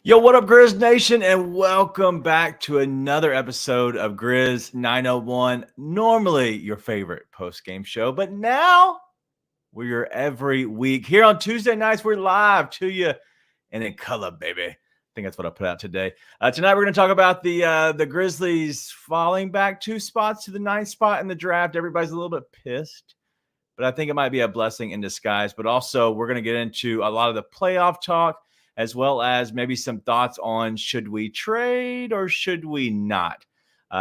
Yo, what up, Grizz Nation, and welcome back to another episode of Grizz 901. Normally your favorite post-game show, but now we're every week. Here on Tuesday nights, we're live to you and in color, baby. I think that's what I put out today. Tonight, we're going to talk about the Grizzlies falling back 2 spots to the 9th spot in the draft. Everybody's a little bit pissed, but I think it might be a blessing in disguise. But also, we're going to get into a lot of the playoff talk, as well as maybe some thoughts on should we trade or should we not.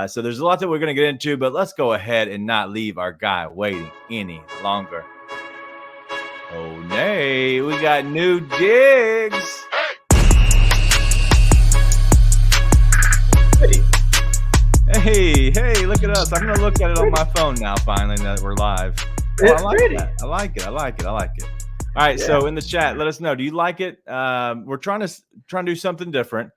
So there's a lot that we're going to get into, but let's go ahead and not leave our guy waiting any longer. Oh, nay, we got new digs. Hey, look at us. I'm going to look at it on my phone now, finally, that we're live. It's pretty. I like it. All right, yeah. So in the chat, let us know. Do you like it? We're trying to do something different.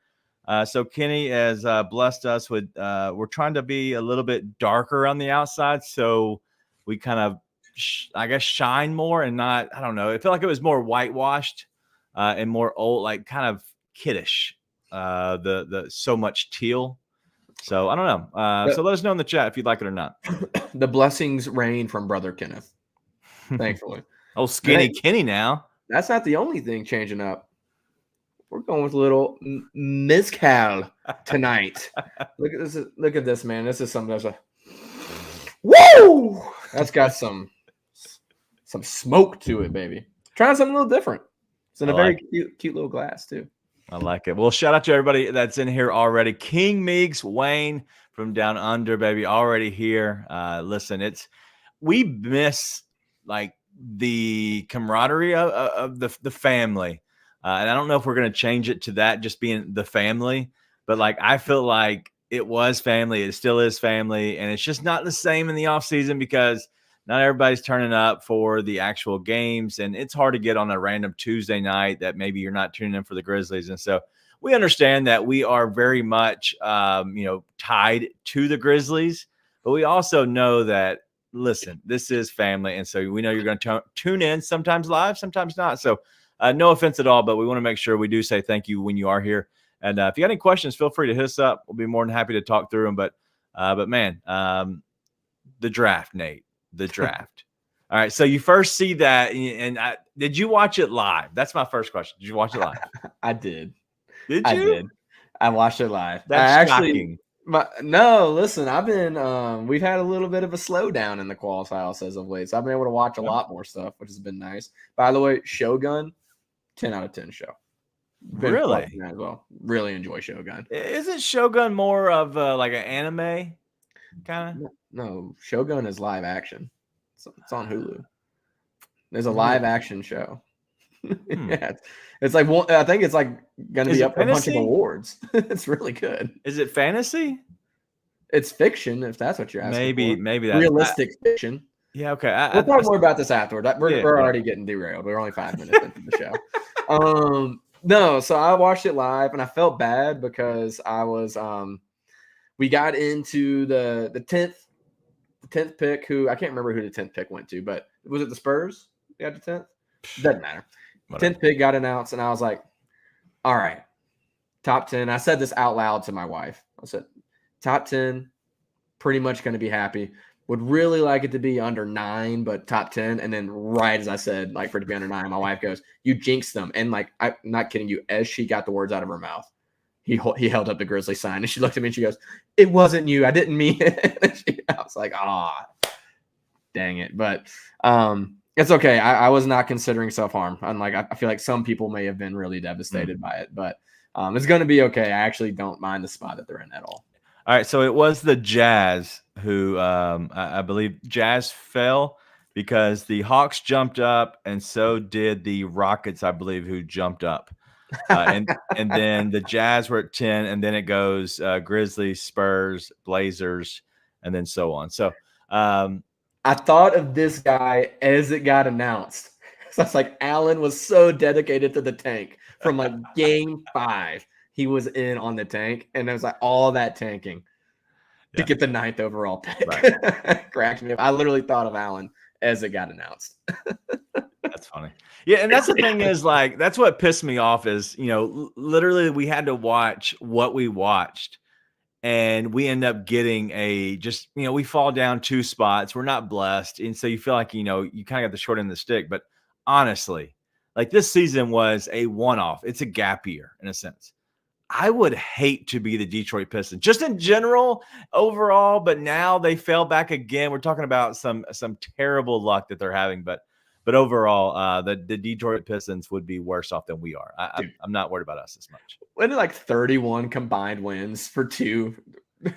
So Kenny has blessed us with. We're trying to be a little bit darker on the outside, so we kind of, I guess, shine more and not. I don't know. It felt like it was more whitewashed and more old, like kind of kiddish. The so much teal. So I don't know. So let us know in the chat if you'd like it or not. The blessings rain from Brother Kenneth. Thankfully. Oh, skinny Kenny now. That's not the only thing changing up. We're going with a little mezcal tonight. Look at this, man. This is something that's a woo! That's got some smoke to it, baby. Trying something a little different. It's in a very cute little glass, too. I like it. Well, shout out to everybody that's in here already. King Meeks, Wayne from Down Under, baby, already here. Listen, we miss like the camaraderie of the family, and I don't know if we're going to change it to that just being the family, but like I feel like it was family, it still is family, and it's just not the same in the off season because not everybody's turning up for the actual games, and it's hard to get on a random Tuesday night that maybe you're not tuning in for the Grizzlies. And so we understand that we are very much tied to the Grizzlies, but we also know that, listen, this is family, and so we know you're going to tune in sometimes live, sometimes not. So no offense at all, but we want to make sure we do say thank you when you are here. And if you got any questions, feel free to hit us up. We'll be more than happy to talk through them. But man, the draft, Nate, the draft. All right, so you first see that, and did you watch it live? That's my first question. Did you watch it live? I did. Did you? I did. I watched it live. That's shocking. No, listen, I've been we've had a little bit of a slowdown in the quals house as of late. So I've been able to watch a lot more stuff, which has been nice. By the way, Shogun, 10 out of 10 show. Really? As well. Really enjoy Shogun. Isn't Shogun more of like an anime kind of? No, Shogun is live action. It's on Hulu. There's a live action show. Yeah, it's like I think it's like going to be up for a bunch of awards. It's really good. Is it fantasy? It's fiction, if that's what you're asking. Maybe that's realistic fiction. Yeah, okay. We'll talk more about this afterward. We're already getting derailed. We're only 5 minutes into the show. No, so I watched it live and I felt bad because I was we got into the 10th pick, who I can't remember who the 10th pick went to, but was it the Spurs? You got the 10th? Doesn't matter. Whatever. 10th pick got announced, and I was like, all right, top 10. I said this out loud to my wife. I said, top 10, pretty much going to be happy. Would really like it to be under 9, but top 10. And then right as I said, like, for it to be under 9, my wife goes, you jinxed them. And, like, I'm not kidding you, as she got the words out of her mouth, he held up the Grizzly sign, and she looked at me and she goes, it wasn't you. I didn't mean it. I was like, dang it. But it's okay. I was not considering self-harm. Unlike, I feel like some people may have been really devastated by it, but it's going to be okay. I actually don't mind the spot that they're in at all. All right. So it was the Jazz who I believe Jazz fell because the Hawks jumped up, and so did the Rockets, I believe, who jumped up. And then the Jazz were at 10, and then it goes Grizzlies, Spurs, Blazers, and then so on. So I thought of this guy as it got announced. So it's like Allen was so dedicated to the tank from like game 5. He was in on the tank, and it was like all that tanking to get the 9th overall pick. Right. Cracked me up. I literally thought of Allen as it got announced. That's funny. Yeah, and that's the thing is, like, that's what pissed me off is, literally we had to watch what we watched, and we end up getting we fall down 2 spots. We're not blessed, and so you feel like, you kind of got the short end of the stick. But honestly, like, this season was a one-off. It's a gap year in a sense. I would hate to be the Detroit Pistons, just in general, overall, but now they fell back again. We're talking about some terrible luck that they're having, but overall, the Detroit Pistons would be worse off than we are. I'm not worried about us as much. Wasn't it like 31 combined wins for 2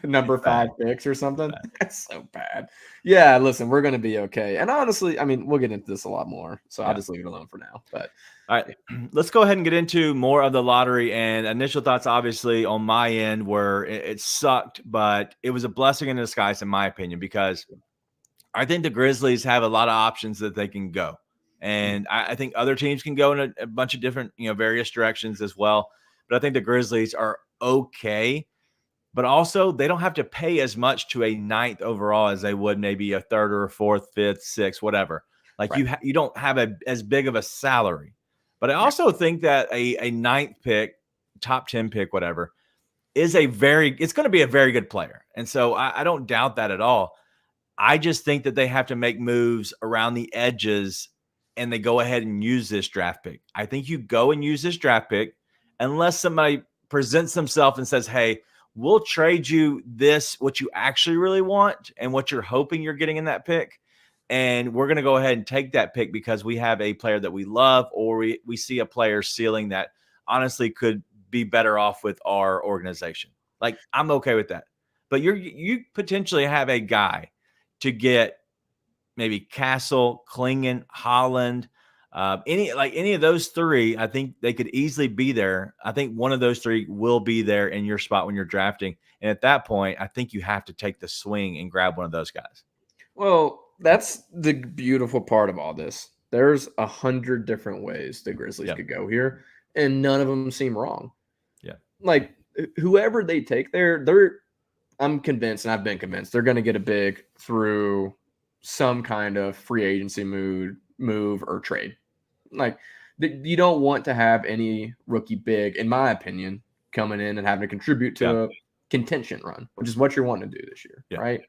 number 5 picks or something? That's so bad. Yeah, listen, we're going to be okay. And honestly, I mean, we'll get into this a lot more, so I'll just leave it alone for now. But all right, let's go ahead and get into more of the lottery. And initial thoughts, obviously, on my end were it sucked, but it was a blessing in disguise, in my opinion, because I think the Grizzlies have a lot of options that they can go. And I think other teams can go in a bunch of different, various directions as well. But I think the Grizzlies are okay. But also, they don't have to pay as much to a 9th overall as they would maybe a 3rd or a 4th, 5th, 6th, whatever. Like, you don't have as big of a salary. But I also think that a 9th pick, top 10 pick, whatever, it's going to be a very good player. And so I don't doubt that at all. I just think that they have to make moves around the edges, and they go ahead and use this draft pick. I think you go and use this draft pick unless somebody presents themselves and says, hey, we'll trade you what you actually really want and what you're hoping you're getting in that pick. And we're going to go ahead and take that pick because we have a player that we love, or we see a player ceiling that honestly could be better off with our organization. Like, I'm okay with that. But you potentially have a guy to get maybe Castle, Klingon, Holland, any of those 3. I think they could easily be there. I think one of those 3 will be there in your spot when you're drafting. And at that point, I think you have to take the swing and grab one of those guys. Well, that's the beautiful part of all this. There's 100 different ways the Grizzlies could go here, and none of them seem wrong. Yeah. Like, whoever they take there, I'm convinced, and I've been convinced, they're going to get a big through some kind of free agency move or trade. Like, you don't want to have any rookie big, in my opinion, coming in and having to contribute to a contention run, which is what you're wanting to do this year, right?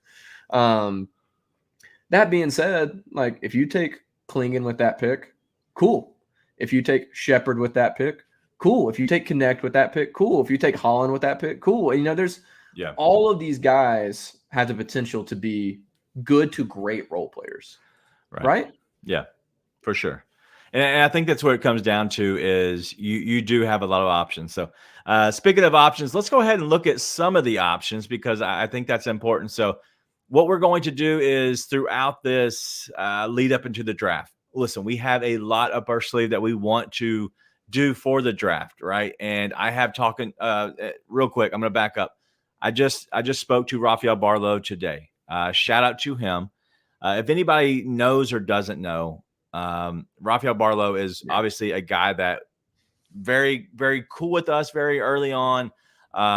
That being said, like, if you take Klingon with that pick, cool. If you take Shepherd with that pick, cool. If you take Connect with that pick, cool. If you take Holland with that pick, cool. And, there's all of these guys have the potential to be good to great role players, right? Yeah, for sure. And I think that's what it comes down to is you do have a lot of options. So speaking of options, let's go ahead and look at some of the options because I think that's important. So what we're going to do is throughout this lead up into the draft, listen, we have a lot up our sleeve that we want to do for the draft, right? And I have talking real quick. I'm going to back up. I just spoke to Rafael Barlo today. Shout out to him. If anybody knows or doesn't know, Rafael Barlo is obviously a guy that very, very cool with us very early on.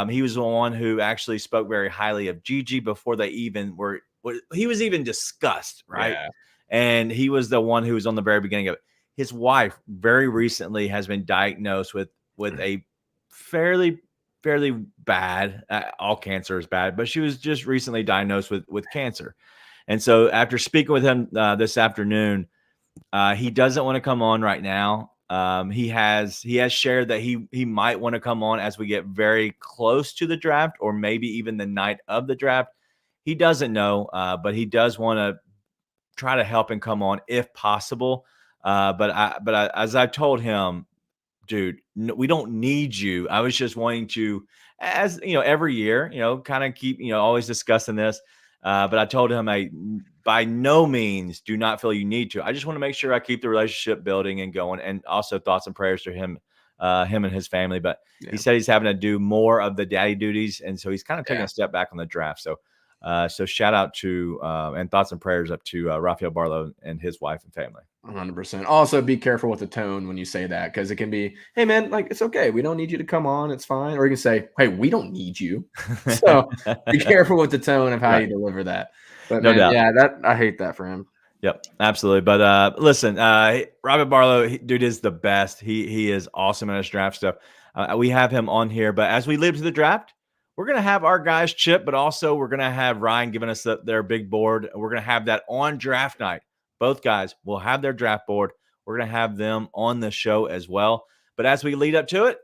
He was the one who actually spoke very highly of Gigi before they even he was even discussed, right? Yeah. And he was the one who was on the very beginning of it. His wife very recently has been diagnosed with a fairly bad, all cancer is bad, but she was just recently diagnosed with cancer. And so after speaking with him this afternoon, he doesn't want to come on right now. He has shared that he might want to come on as we get very close to the draft or maybe even the night of the draft. He doesn't know, but he does want to try to help and come on if possible. But as I told him, dude, we don't need you. I was just wanting to, as every year, kind of keep, always discussing this. But I told him, I by no means do not feel you need to. I just want to make sure I keep the relationship building and going, and also thoughts and prayers to him and his family. But he said he's having to do more of the daddy duties, and so he's kind of taking a step back on the draft. So shout out to and thoughts and prayers up to Rafael Barlo and his wife and family. 100%. Also, be careful with the tone when you say that, because it can be, hey, man, like, it's okay. We don't need you to come on. It's fine. Or you can say, hey, we don't need you. So be careful with the tone of how you deliver that. But no doubt. Yeah, I hate that for him. Yep, absolutely. But listen, Rafael Barlo, dude is the best. He is awesome in his draft stuff. We have him on here, but as we lead to the draft, we're gonna have our guys chip, but also we're gonna have Ryan giving us their big board. We're gonna have that on draft night. Both guys will have their draft board. We're gonna have them on the show as well. But as we lead up to it,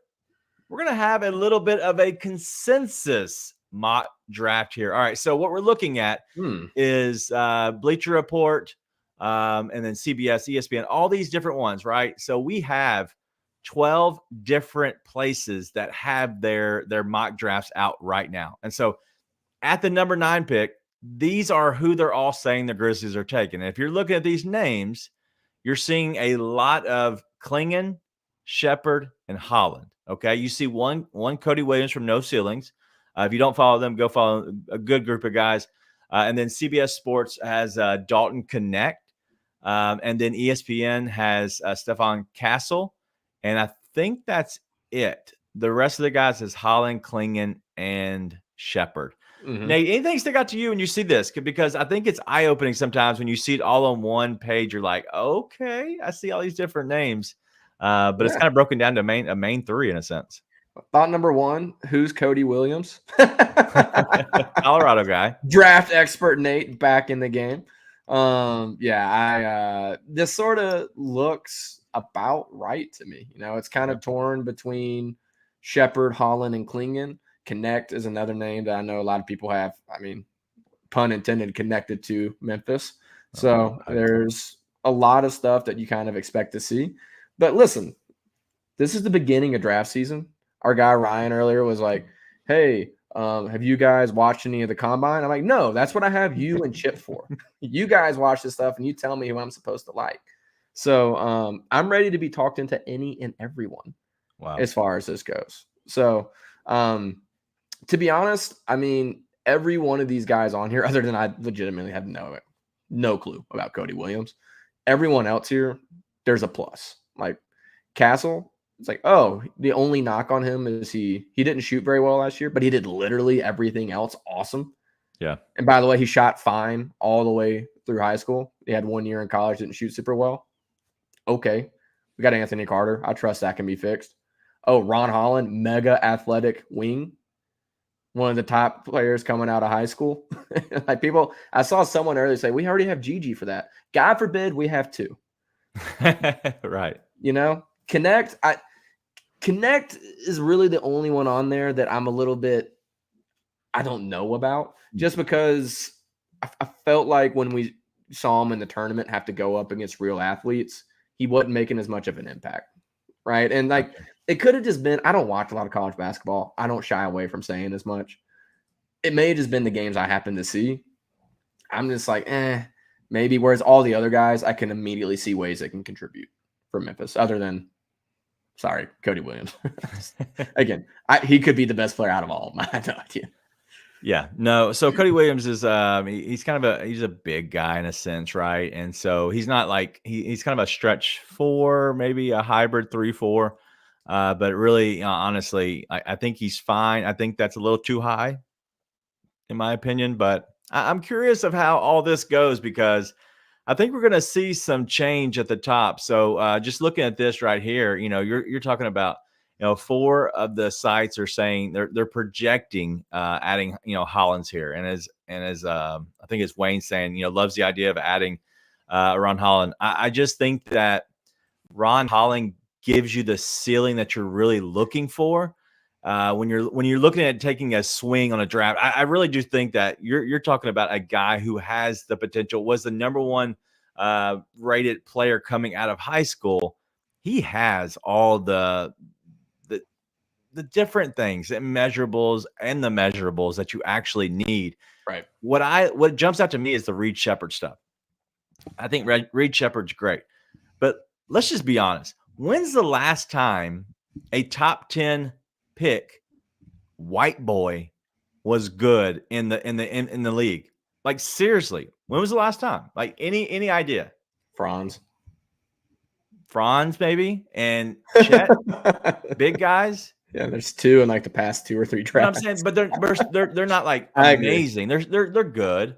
we're gonna have a little bit of a consensus mock draft here. All right, so what we're looking at is Bleacher Report, and then CBS, ESPN, all these different ones, right? So we have 12 different places that have their mock drafts out right now. And so at the number 9 pick, these are who they're all saying the Grizzlies are taking. And if you're looking at these names, you're seeing a lot of Klingon, Shepard, and Holland. Okay, you see one Cody Williams from No Ceilings. If you don't follow them, go follow a good group of guys. And then CBS Sports has Dalton Connect. And then ESPN has Stefan Castle. And I think that's it. The rest of the guys is Holland, Klingon, and Shepard. Nate, anything stick out to you when you see this? Because I think it's eye-opening sometimes when you see it all on one page. You're like, okay, I see all these different names. But it's kind of broken down to a main 3 in a sense. Thought number 1, who's Cody Williams? Colorado guy. Draft expert Nate back in the game. This sort of looks about right to me. You know, it's kind of torn between Shepard, Holland, and Klingon. Connect is another name that I know a lot of people have, I mean, pun intended, connected to Memphis. So there's a lot of stuff that you kind of expect to see. But listen, this is the beginning of draft season. Our guy Ryan earlier was like, hey, have you guys watched any of the combine? I'm like, no, that's what I have you and Chip for. You guys watch this stuff and you tell me who I'm supposed to like. So I'm ready to be talked into any and everyone as far as this goes. So to be honest, I mean, every one of these guys on here, other than I legitimately have no clue about Cody Williams, everyone else here, there's a plus. Like Castle, it's like, oh, the only knock on him is he didn't shoot very well last year, but he did literally everything else awesome. Yeah. And by the way, he shot fine all the way through high school. He had 1 year in college, didn't shoot super well. Okay. We got Anthony Carter. I trust that can be fixed. Oh, Ron Holland, mega athletic wing. One of the top players coming out of high school. Like people, I saw someone earlier say, we already have Gigi for that. God forbid we have 2. Right. You know, Connect is really the only one on there that I'm a little bit, I don't know about, just because I felt like when we saw him in the tournament have to go up against real athletes, he wasn't making as much of an impact. Right. And like, it could have just been, I don't watch a lot of college basketball. I don't shy away from saying as much. It may have just been the games I happen to see. I'm just like, maybe. Whereas all the other guys, I can immediately see ways they can contribute for Memphis, other than, sorry, Cody Williams. Again, he could be the best player out of all of them. I have no idea. Yeah, no. So Cody Williams is he's kind of he's a big guy in a sense, right? And so he's not like he's kind of a stretch 4, maybe a hybrid 3-4. But really, honestly, I think he's fine. I think that's a little too high, in my opinion. But I'm curious of how all this goes, because I think we're going to see some change at the top. So just looking at this right here, you know, you're talking about, you know, 4 of the sites are saying they're projecting adding, you know, Hollins here, and as I think it's Wayne saying, you know, loves the idea of adding Ron Holland. I just think that Ron Holland gives you the ceiling that you're really looking for when you're looking at taking a swing on a draft. I really do think that you're talking about a guy who has the potential, was the number 1 rated player coming out of high school. He has all the different things and measurables and the measurables that you actually need. Right. What jumps out to me is the Reed Shepherd stuff. I think Reed Shepherd's great, but let's just be honest. When's the last time a top 10 pick white boy was good in the league? Like, seriously, when was the last time? Like, any idea? Franz maybe, and Chet, big guys. Yeah, there's 2 in like the past 2 or 3 drafts. You know what I'm saying, but they're not like amazing. They're good,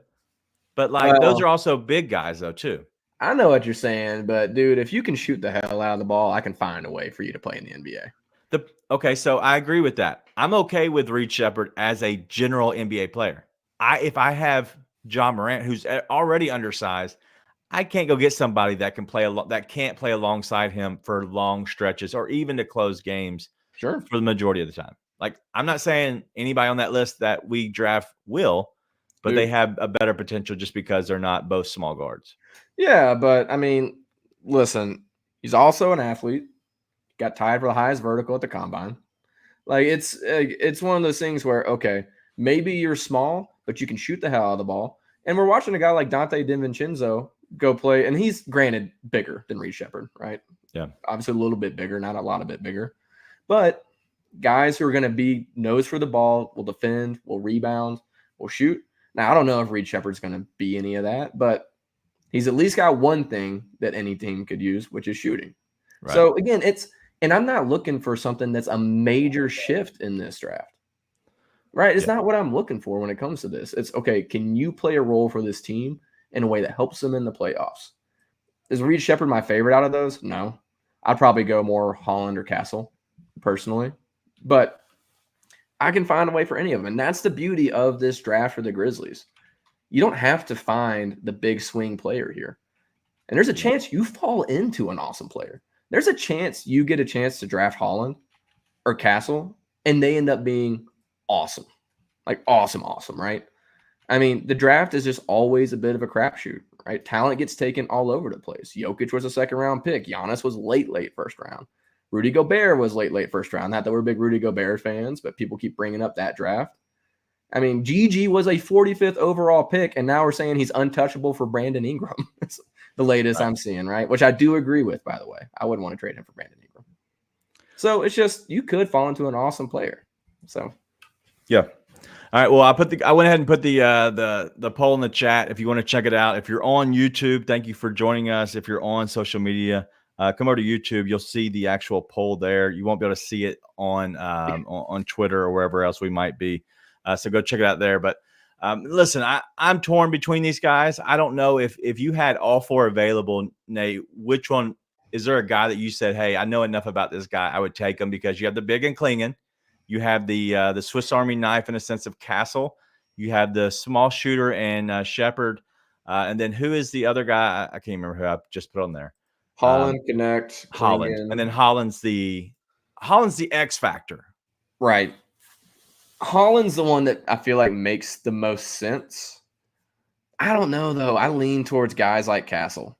but like those are also big guys though too. I know what you're saying, but dude, if you can shoot the hell out of the ball, I can find a way for you to play in the NBA. Okay, so I agree with that. I'm okay with Reed Sheppard as a general NBA player. If I have John Morant, who's already undersized, I can't go get somebody that can't play alongside him for long stretches or even to close games. Sure. For the majority of the time. Like, I'm not saying anybody on that list that we draft will, but Dude. they have a better potential just because they're not both small guards. Yeah, but I mean, listen, he's also an athlete. Got tied for the highest vertical at the combine. Like it's one of those things where okay, maybe you're small, but you can shoot the hell out of the ball. And we're watching a guy like Dante DiVincenzo go play, and he's granted bigger than Reed Sheppard, right? Yeah, obviously a little bit bigger, not a lot of bit bigger, but guys who are going to be nose for the ball, will defend, will rebound, will shoot. Now I don't know if Reed Sheppard's going to be any of that, but he's at least got one thing that any team could use, which is shooting. Right. So again, and I'm not looking for something that's a major shift in this draft, right? It's not what I'm looking for when it comes to this. It's okay, can you play a role for this team in a way that helps them in the playoffs? Is Reed Sheppard my favorite out of those? No. I'd probably go more Holland or Castle personally, but I can find a way for any of them. And that's the beauty of this draft for the Grizzlies. You don't have to find the big swing player here. And there's a chance you fall into an awesome player. There's a chance you get a chance to draft Holland or Castle, and they end up being awesome. Like awesome, right? I mean, the draft is just always a bit of a crapshoot, right? Talent gets taken all over the place. Jokic was a second-round pick. Giannis was late first round. Rudy Gobert was late first round. Not that we're big Rudy Gobert fans, but people keep bringing up that draft. I mean, Gigi was a 45th overall pick, and now we're saying he's untouchable for Brandon Ingram. It's the latest I'm seeing, right? Which I do agree with, by the way. I wouldn't want to trade him for Brandon Ingram. So it's just you could fall into an awesome player. So, yeah. All right. Well, I went ahead and put the poll in the chat. If you want to check it out, if you're on YouTube, thank you for joining us. If you're on social media, come over to YouTube. You'll see the actual poll there. You won't be able to see it on Twitter or wherever else we might be. So go check it out there. But listen, I'm torn between these guys. I don't know if you had all four available, Nate, which one is there a guy that you said, hey, I know enough about this guy, I would take him, because you have the big and Klingon, you have the Swiss Army knife in a sense of Castle, you have the small shooter and Sheppard, and then who is the other guy? I can't remember who I just put on there. Holland, Connect, Holland, Klingon. And then Holland's the X factor, right? Holland's the one that I feel like makes the most sense. I don't know, though. I lean towards guys like Castle.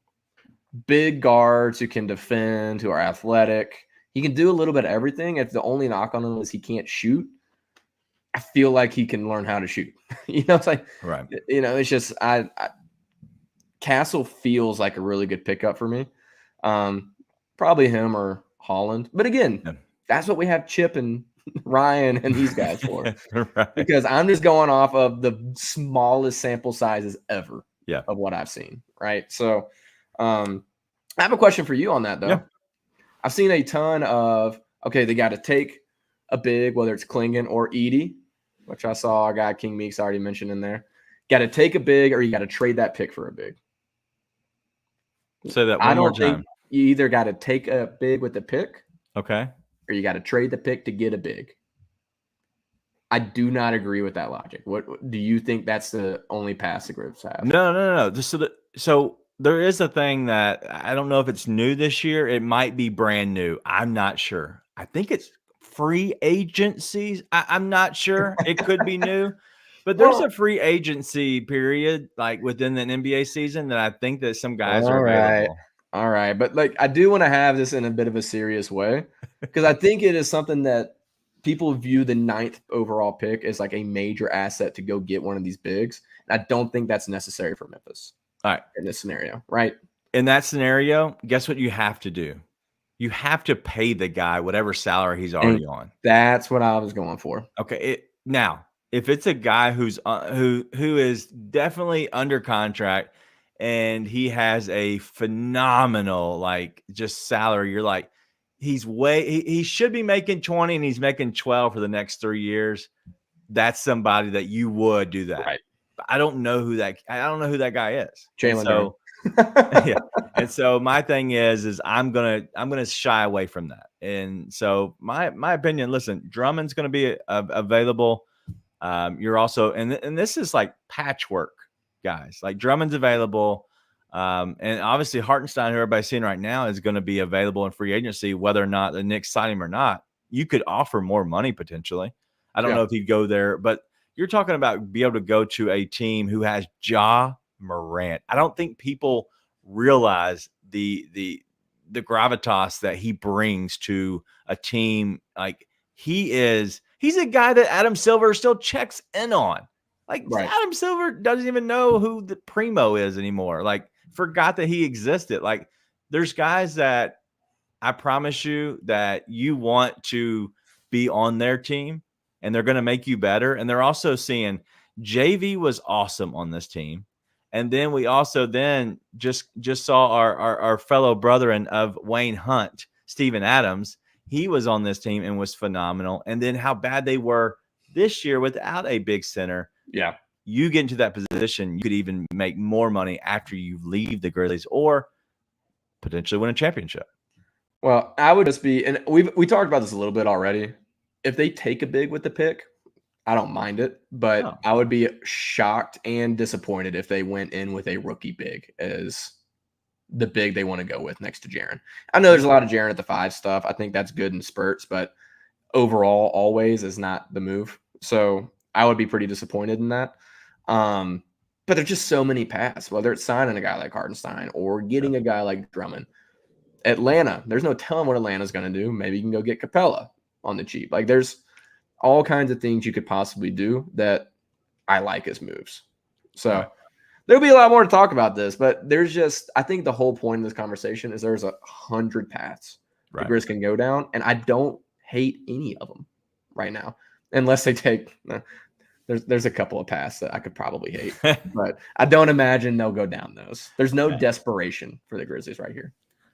Big guards who can defend, who are athletic. He can do a little bit of everything. If the only knock on him is he can't shoot, I feel like he can learn how to shoot. It's like, right. It's just Castle feels like a really good pickup for me. Probably him or Holland. But again, that's what we have Chip and Ryan and these guys for. Right. Because I'm just going off of the smallest sample sizes ever of what I've seen. Right. So I have a question for you on that, though. Yeah. I've seen a ton of, okay, they got to take a big, whether it's Klingon or Edie, which I saw a guy, King Meeks, already mentioned in there. Got to take a big, or you got to trade that pick for a big. Say that one more time. Think you either got to take a big with the pick. Okay. Or you got to trade the pick to get a big. I do not agree with that logic. What do you think that's the only pass the Grizz have? No. So there is a thing that I don't know if it's new this year. It might be brand new. I'm not sure. I think it's free agencies. I'm not sure. It could be new. But there's a free agency period like within the NBA season that I think that some guys are available. All right. But like I do want to have this in a bit of a serious way, because I think it is something that people view the 9th overall pick as like a major asset to go get one of these bigs. And I don't think that's necessary for Memphis. All right. In this scenario, right? In that scenario, guess what you have to do? You have to pay the guy whatever salary he's already on. That's what I was going for. Okay. Now, if it's a guy who's who is definitely under contract and he has a phenomenal like just salary, you're like, he should be making 20 and he's making 12 for the next 3 years. That's somebody that you would do that. Right. I don't know who that guy is. Jalen. Yeah. And so my thing is I'm gonna shy away from that. And so my opinion, listen, Drummond's gonna be available. You're also and this is like patchwork, guys. Like Drummond's available. And obviously Hartenstein, who everybody's seeing right now, is going to be available in free agency, whether or not the Knicks sign him or not. You could offer more money potentially. I don't know if he'd go there, but you're talking about be able to go to a team who has Ja Morant. I don't think people realize the gravitas that he brings to a team. Like he's a guy that Adam Silver still checks in on. Like Adam Silver doesn't even know who the primo is anymore. Like forgot that he existed. Like there's guys that I promise you that you want to be on their team and they're going to make you better. And they're also seeing JV was awesome on this team. And then we also just saw our fellow brethren of Wayne Hunt, Steven Adams. He was on this team and was phenomenal. And then how bad they were this year without a big center. Yeah. You get into that position, you could even make more money after you leave the Grizzlies or potentially win a championship. Well, I would just be, and we talked about this a little bit already. If they take a big with the pick, I don't mind it, but I would be shocked and disappointed if they went in with a rookie big as the big they want to go with next to Jaren. I know there's a lot of Jaren at the 5 stuff. I think that's good in spurts, but overall, always is not the move. So I would be pretty disappointed in that. But there's just so many paths, whether it's signing a guy like Hartenstein or getting a guy like Drummond. Atlanta, there's no telling what Atlanta's going to do. Maybe you can go get Capella on the cheap. Like there's all kinds of things you could possibly do that I like as moves. So there'll be a lot more to talk about this, but there's just, I think the whole point of this conversation is there's 100 paths the Grizz can go down, and I don't hate any of them right now, unless they take, there's a couple of paths that I could probably hate, but I don't imagine they'll go down those. There's no desperation for the Grizzlies right here.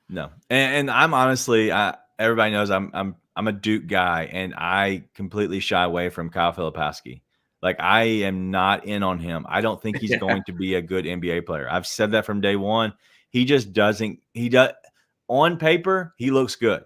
No. And I'm honestly, everybody knows I'm a Duke guy, and I completely shy away from Kyle Filipowski. Like I am not in on him. I don't think he's going to be a good NBA player. I've said that from day one. He just doesn't. He does on paper. He looks good,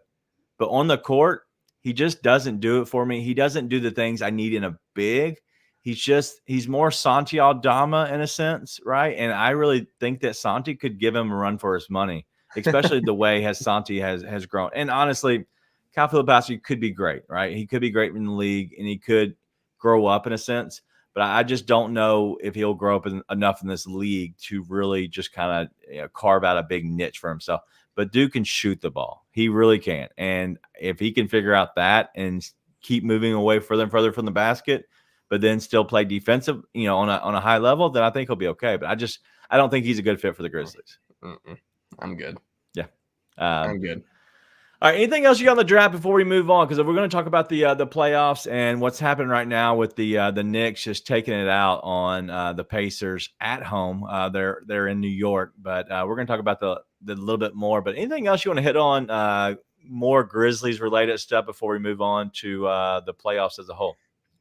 but on the court, he just doesn't do it for me. He doesn't do the things I need in a big. He's more Santi Aldama in a sense, right? And I really think that Santi could give him a run for his money, especially the way Santi has grown. And honestly, Kyle Filipowski could be great, right? He could be great in the league, and he could grow up in a sense. But I just don't know if he'll grow up enough in this league to really just kind of carve out a big niche for himself. But Duke can shoot the ball. He really can. And if he can figure out that and keep moving away further and further from the basket, but then still play defensive, on a high level, then I think he'll be okay. But I don't think he's a good fit for the Grizzlies. I'm good. Yeah. I'm good. All right. Anything else you got on the draft before we move on? Because we're going to talk about the playoffs and what's happening right now with the Knicks just taking it out on the Pacers at home. They're in New York, but we're going to talk about the little bit more. But anything else you want to hit on more Grizzlies related stuff before we move on to the playoffs as a whole?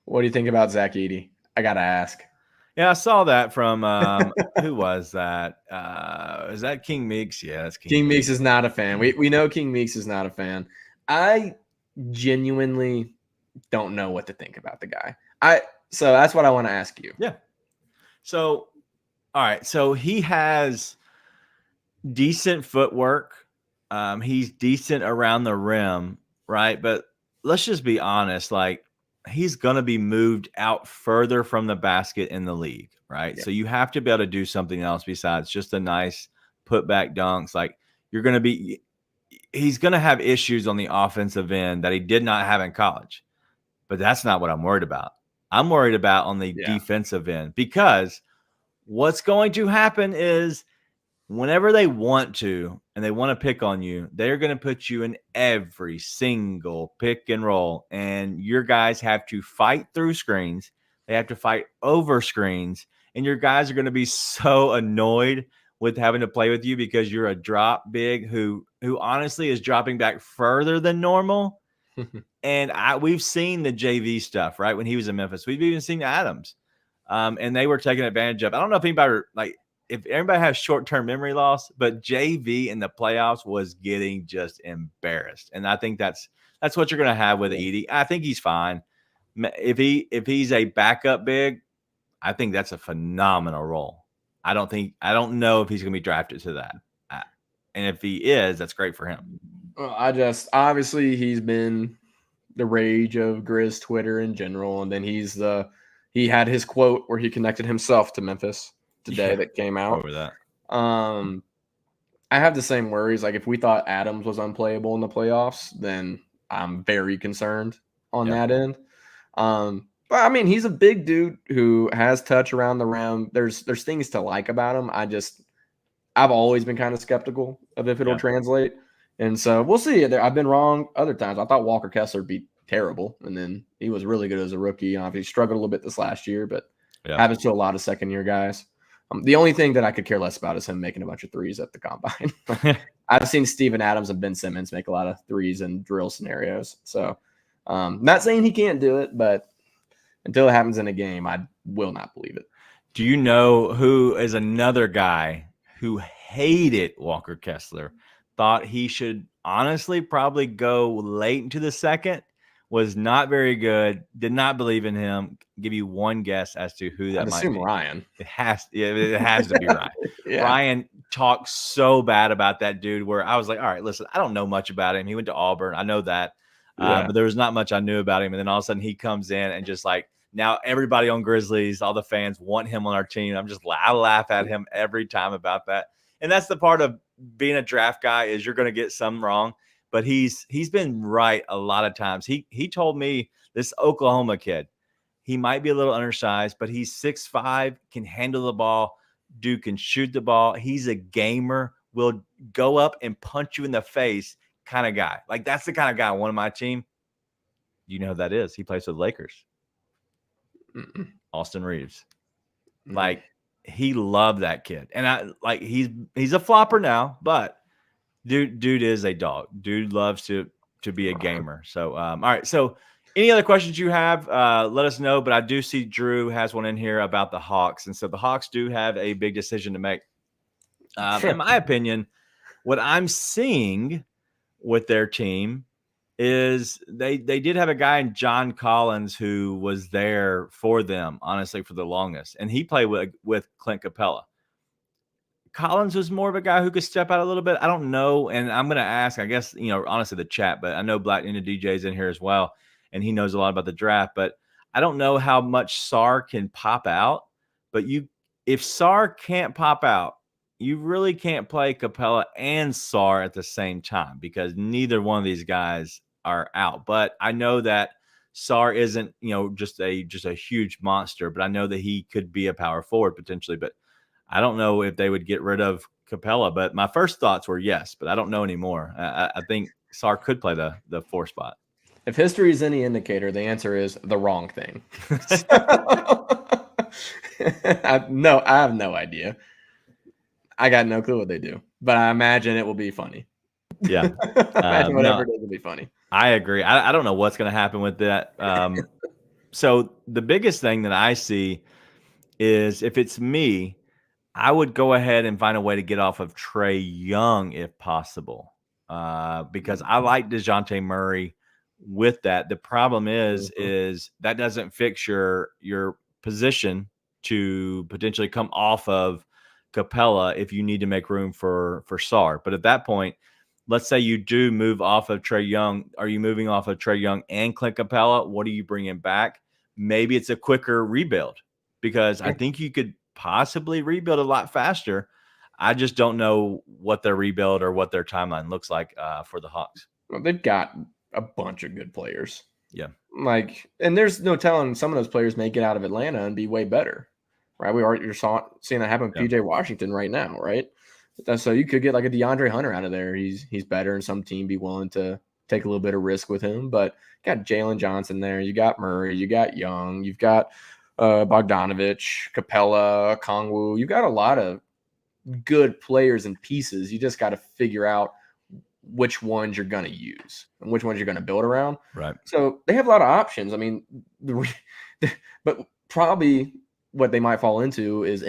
What do you think about Zach Edey? I got to ask. Yeah, I saw that from who was that? Is that King Meeks? Yeah, that's King Meeks is not a fan. We know King Meeks is not a fan. I genuinely don't know what to think about the guy. So that's what I want to ask you. Yeah. So, all right. So he has decent footwork. He's decent around the rim, right? But let's just be honest. Like, he's going to be moved out further from the basket in the league, right? Yeah. So you have to be able to do something else besides just a nice putback dunks. Like he's going to have issues on the offensive end that he did not have in college, but that's not what I'm worried about. I'm worried about on the defensive end, because what's going to happen is whenever they want to and they want to pick on you, they're going to put you in every single pick and roll. And your guys have to fight through screens. They have to fight over screens. And your guys are going to be so annoyed with having to play with you because you're a drop big who honestly is dropping back further than normal. And we've seen the JV stuff, right? When he was in Memphis, we've even seen Adams. And they were taking advantage of. I don't know if anybody if everybody has short-term memory loss, but JV in the playoffs was getting just embarrassed. And I think that's what you're going to have with Edey. I think he's fine. If he's a backup big, I think that's a phenomenal role. I don't know if he's going to be drafted to that. And if he is, that's great for him. Well, obviously he's been the rage of Grizz Twitter in general. And then he had his quote where he connected himself to Memphis today that came out. Over that. I have the same worries. Like if we thought Adams was unplayable in the playoffs, then I'm very concerned on that end. But I mean, he's a big dude who has touch around the rim. There's things to like about him. I've always been kind of skeptical of if it'll translate. And so we'll see. I've been wrong other times. I thought Walker Kessler beat terrible, and then he was really good as a rookie. Obviously struggled a little bit this last year, but happens to a lot of second-year guys. The only thing that I could care less about is him making a bunch of threes at the combine. I've seen Steven Adams and Ben Simmons make a lot of threes in drill scenarios. So not saying he can't do it, but until it happens in a game, I will not believe it. Do you know who is another guy who hated Walker Kessler, thought he should honestly probably go late into the second, was not very good, did not believe in him? Give you one guess as to who that might be. Ryan. It has to be Ryan. Ryan talked so bad about that dude where I was like, all right, listen, I don't know much about him. He went to Auburn. I know that. But there was not much I knew about him. And then all of a sudden he comes in and just like, now everybody on Grizzlies, all the fans want him on our team. I laugh at him every time about that. And that's the part of being a draft guy is you're going to get some wrong. But he's been right a lot of times. He told me this Oklahoma kid, he might be a little undersized, but he's 6'5", can handle the ball, dude can shoot the ball. He's a gamer, will go up and punch you in the face kind of guy. Like that's the kind of guy I want on my team. You know who that is? He plays with Lakers. Austin Reeves. Like he loved that kid. And he's a flopper now, but Dude is a dog. Dude loves to be a gamer. So, all right. So, any other questions you have, let us know. But I do see Drew has one in here about the Hawks. And so the Hawks do have a big decision to make. In my opinion, what I'm seeing with their team is they did have a guy in John Collins who was there for them, honestly, for the longest. And he played with Clint Capella. Collins was more of a guy who could step out a little bit. I don't know. And I'm going to ask, I guess, honestly, the chat, but I know Black Ninja DJ's in here as well. And he knows a lot about the draft, but I don't know how much Sar can pop out, but if Sar can't pop out, you really can't play Capella and Sar at the same time because neither one of these guys are out. But I know that Sar isn't, just a huge monster, but I know that he could be a power forward potentially, but I don't know if they would get rid of Capella, but my first thoughts were yes, but I don't know anymore. I think Sar could play the 4 spot. If history is any indicator, the answer is the wrong thing. I have no idea. I got no clue what they do, but I imagine it will be funny. Yeah. Imagine whatever it is will be funny. I agree. I don't know what's going to happen with that. So the biggest thing that I see is if it's me, I would go ahead and find a way to get off of Trae Young if possible, because I like DeJounte Murray with that. The problem is that doesn't fix your position to potentially come off of Capella if you need to make room for Sar. But at that point, let's say you do move off of Trae Young. Are you moving off of Trae Young and Clint Capella? What are you bringing back? Maybe it's a quicker rebuild because I think you could possibly rebuild a lot faster. I just don't know what their rebuild or what their timeline looks like for the Hawks. Well, they've got a bunch of good players. Yeah. And there's no telling some of those players may get out of Atlanta and be way better, right? You're seeing that happen with PJ Washington right now, right? So you could get like a DeAndre Hunter out of there. He's better, and some team be willing to take a little bit of risk with him. But you got Jalen Johnson there. You got Murray. You got Young. You've got Bogdanovich, Capella, Kongwu. You've got a lot of good players and pieces. You just got to figure out which ones you're going to use and which ones you're going to build around. Right. So they have a lot of options. I mean, but probably what they might fall into is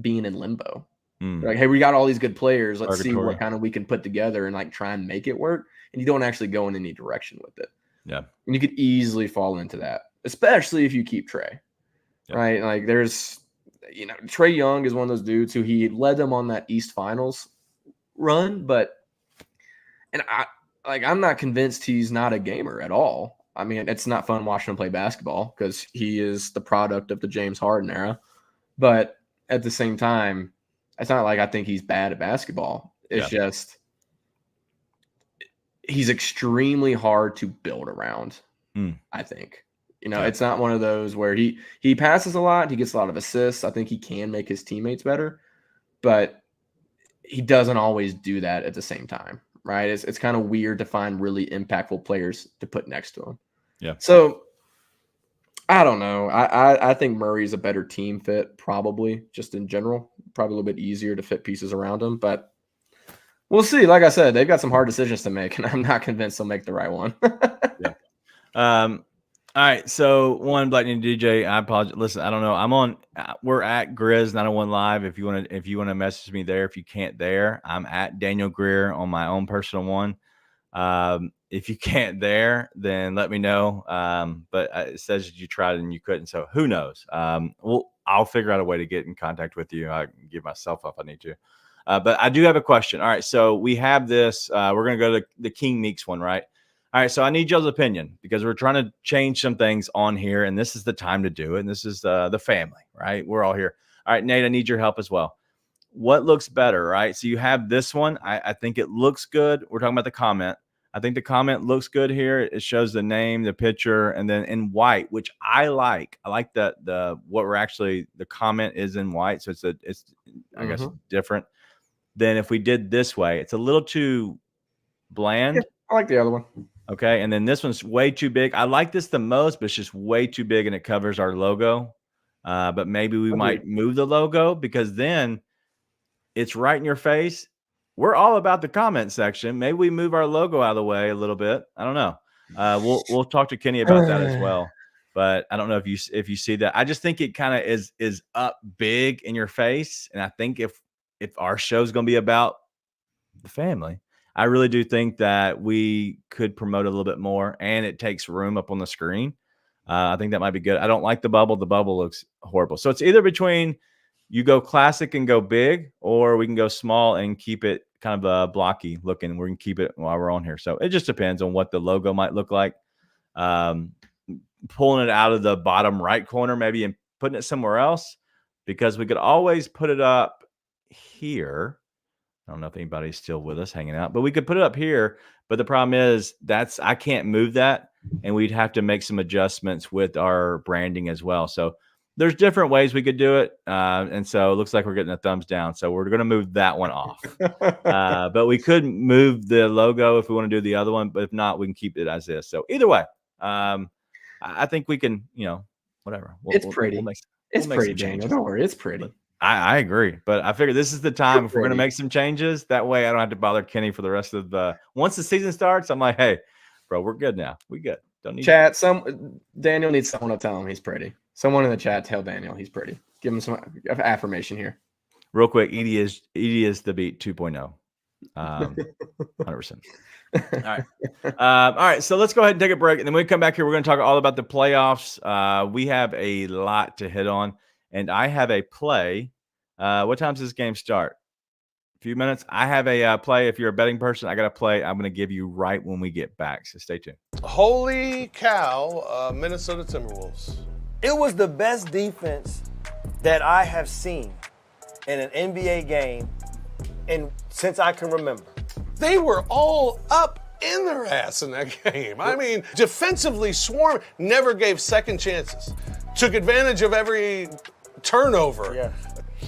being in limbo. Like, hey, we got all these good players. Let's see what kind of we can put together and like try and make it work. And you don't actually go in any direction with it. Yeah. And you could easily fall into that, especially if you keep Trae. Yeah. Right. Like there's, Trae Young is one of those dudes who he led them on that East Finals run, I'm not convinced he's not a gamer at all. I mean, it's not fun watching him play basketball because he is the product of the James Harden era. But at the same time, it's not like I think he's bad at basketball. It's just he's extremely hard to build around, I think. It's not one of those where he passes a lot. He gets a lot of assists. I think he can make his teammates better. But he doesn't always do that at the same time, right? It's kind of weird to find really impactful players to put next to him. Yeah. So I don't know. I think Murray's a better team fit, probably, just in general. Probably a little bit easier to fit pieces around him, but we'll see. Like I said, they've got some hard decisions to make, and I'm not convinced they'll make the right one. Yeah. All right. So one, Black Ninja DJ, I apologize. Listen, I don't know. We're at Grizz 901 Live. If you want to message me there, if you can't there, I'm at Daniel Greer on my own personal one. If you can't there, then let me know. But it says that you tried and you couldn't. So who knows? I'll figure out a way to get in contact with you. I can give myself up if I need to. But I do have a question. All right. So we have this. We're going to go to the King Meeks one, right? All right. So I need y'all's opinion because we're trying to change some things on here. And this is the time to do it. And this is the family, right? We're all here. All right, Nate, I need your help as well. What looks better, right? So you have this one. I think it looks good. We're talking about the comment. I think the comment looks good here. It shows the name, the picture, and then in white, which I like. I like the comment is in white, so it's I guess different than if we did this way. It's a little too bland. Yeah, I like the other one. Okay, and then this one's way too big. I like this the most, but it's just way too big, and it covers our logo. But maybe we might move the logo because then it's right in your face. We're all about the comment section. Maybe we move our logo out of the way a little bit. I don't know. We'll talk to Kenny about that as well. But I don't know if you see that. I just think it kind of is up big in your face. And I think if our show's going to be about the family, I really do think that we could promote a little bit more, and it takes room up on the screen. I think that might be good. I don't like the bubble. The bubble looks horrible. So it's either between you go classic and go big, or we can go small and keep it kind of blocky looking. We can keep it while we're on here. So it just depends on what the logo might look like. Pulling it out of the bottom right corner maybe and putting it somewhere else, because we could always put it up here. I don't know if anybody's still with us hanging out, but we could put it up here. But the problem is I can't move that, and we'd have to make some adjustments with our branding as well. So there's different ways we could do it. And so it looks like we're getting a thumbs down. So we're going to move that one off. But we could move the logo if we want to do the other one. But if not, we can keep it as is. So either way, I think we can, whatever. It's pretty. It's pretty, Daniel. Don't worry. It's pretty. I agree. But I figure this is the time if we're going to make some changes. That way I don't have to bother Kenny for the rest of once the season starts, I'm like, hey, bro, we're good now. We good. Don't need chat. Daniel needs someone to tell him he's pretty. Someone in the chat tell Daniel he's pretty. Give him some affirmation here. Real quick, Edie is the beat 2.0. 100%. All right. All right. So let's go ahead and take a break. And then when we come back here, we're going to talk all about the playoffs. We have a lot to hit on. And I have a play. What time does this game start? A few minutes. I have a play. If you're a betting person, I got a play I'm going to give you right when we get back. So stay tuned. Holy cow, Minnesota Timberwolves. It was the best defense that I have seen in an NBA game since I can remember. They were all up in their ass in that game. I mean, defensively swarmed, never gave second chances, took advantage of every turnover. Yeah.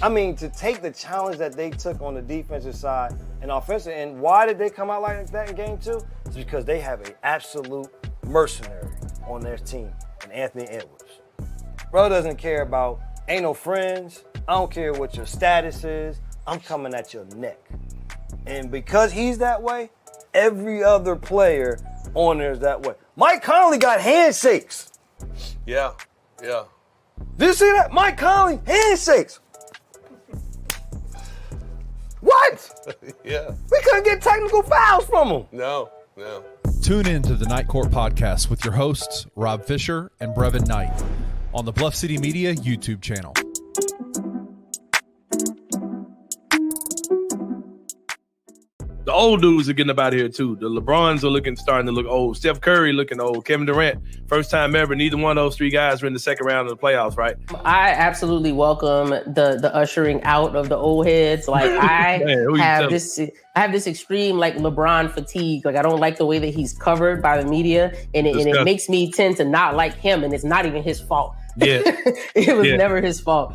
I mean, to take the challenge that they took on the defensive side and offensive end, why did they come out like that in game two? It's because they have an absolute mercenary on their team, and Anthony Edwards. Bro doesn't care about, ain't no friends. I don't care what your status is. I'm coming at your neck. And because he's that way, every other player on there is that way. Mike Conley got handshakes. Yeah. Did you see that? Mike Conley, handshakes. What? Yeah. We couldn't get technical fouls from them. No. Tune in to the Night Court Podcast with your hosts, Rob Fisher and Brevin Knight, on the Bluff City Media YouTube channel. The old dudes are getting up out of here too. The LeBrons are starting to look old. Steph Curry looking old. Kevin Durant, first time ever. Neither one of those three guys are in the second round of the playoffs, right? I absolutely welcome the ushering out of the old heads. Like I have this extreme like LeBron fatigue. Like I don't like the way that he's covered by the media, and it makes me tend to not like him. And it's not even his fault. Yeah, it was never his fault.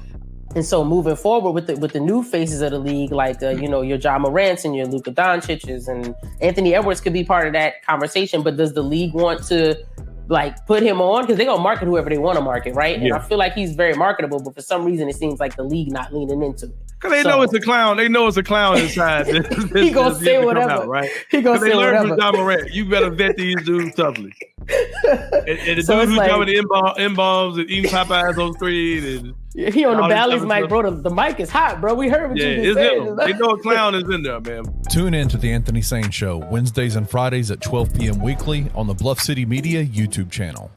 And so moving forward with the new faces of the league, like your Ja Morants and your Luka Doncic's and Anthony Edwards could be part of that conversation. But does the league want to like put him on? Because they're gonna market whoever they want to market, right? And I feel like he's very marketable, but for some reason it seems like the league not leaning into it. Because they know it's a clown. They know it's a clown inside. He gonna say whatever, out, right? He gonna say whatever. From Ja Morant, you better vet these dudes toughly. And the dude who's coming to in-bombs and eating Popeyes on screen. And he on the Bally's mic, bro. The mic is hot, bro. We heard what you just said. They know a clown is in there, man. Tune in to The Anthony Sane Show, Wednesdays and Fridays at 12 p.m. weekly on the Bluff City Media YouTube channel.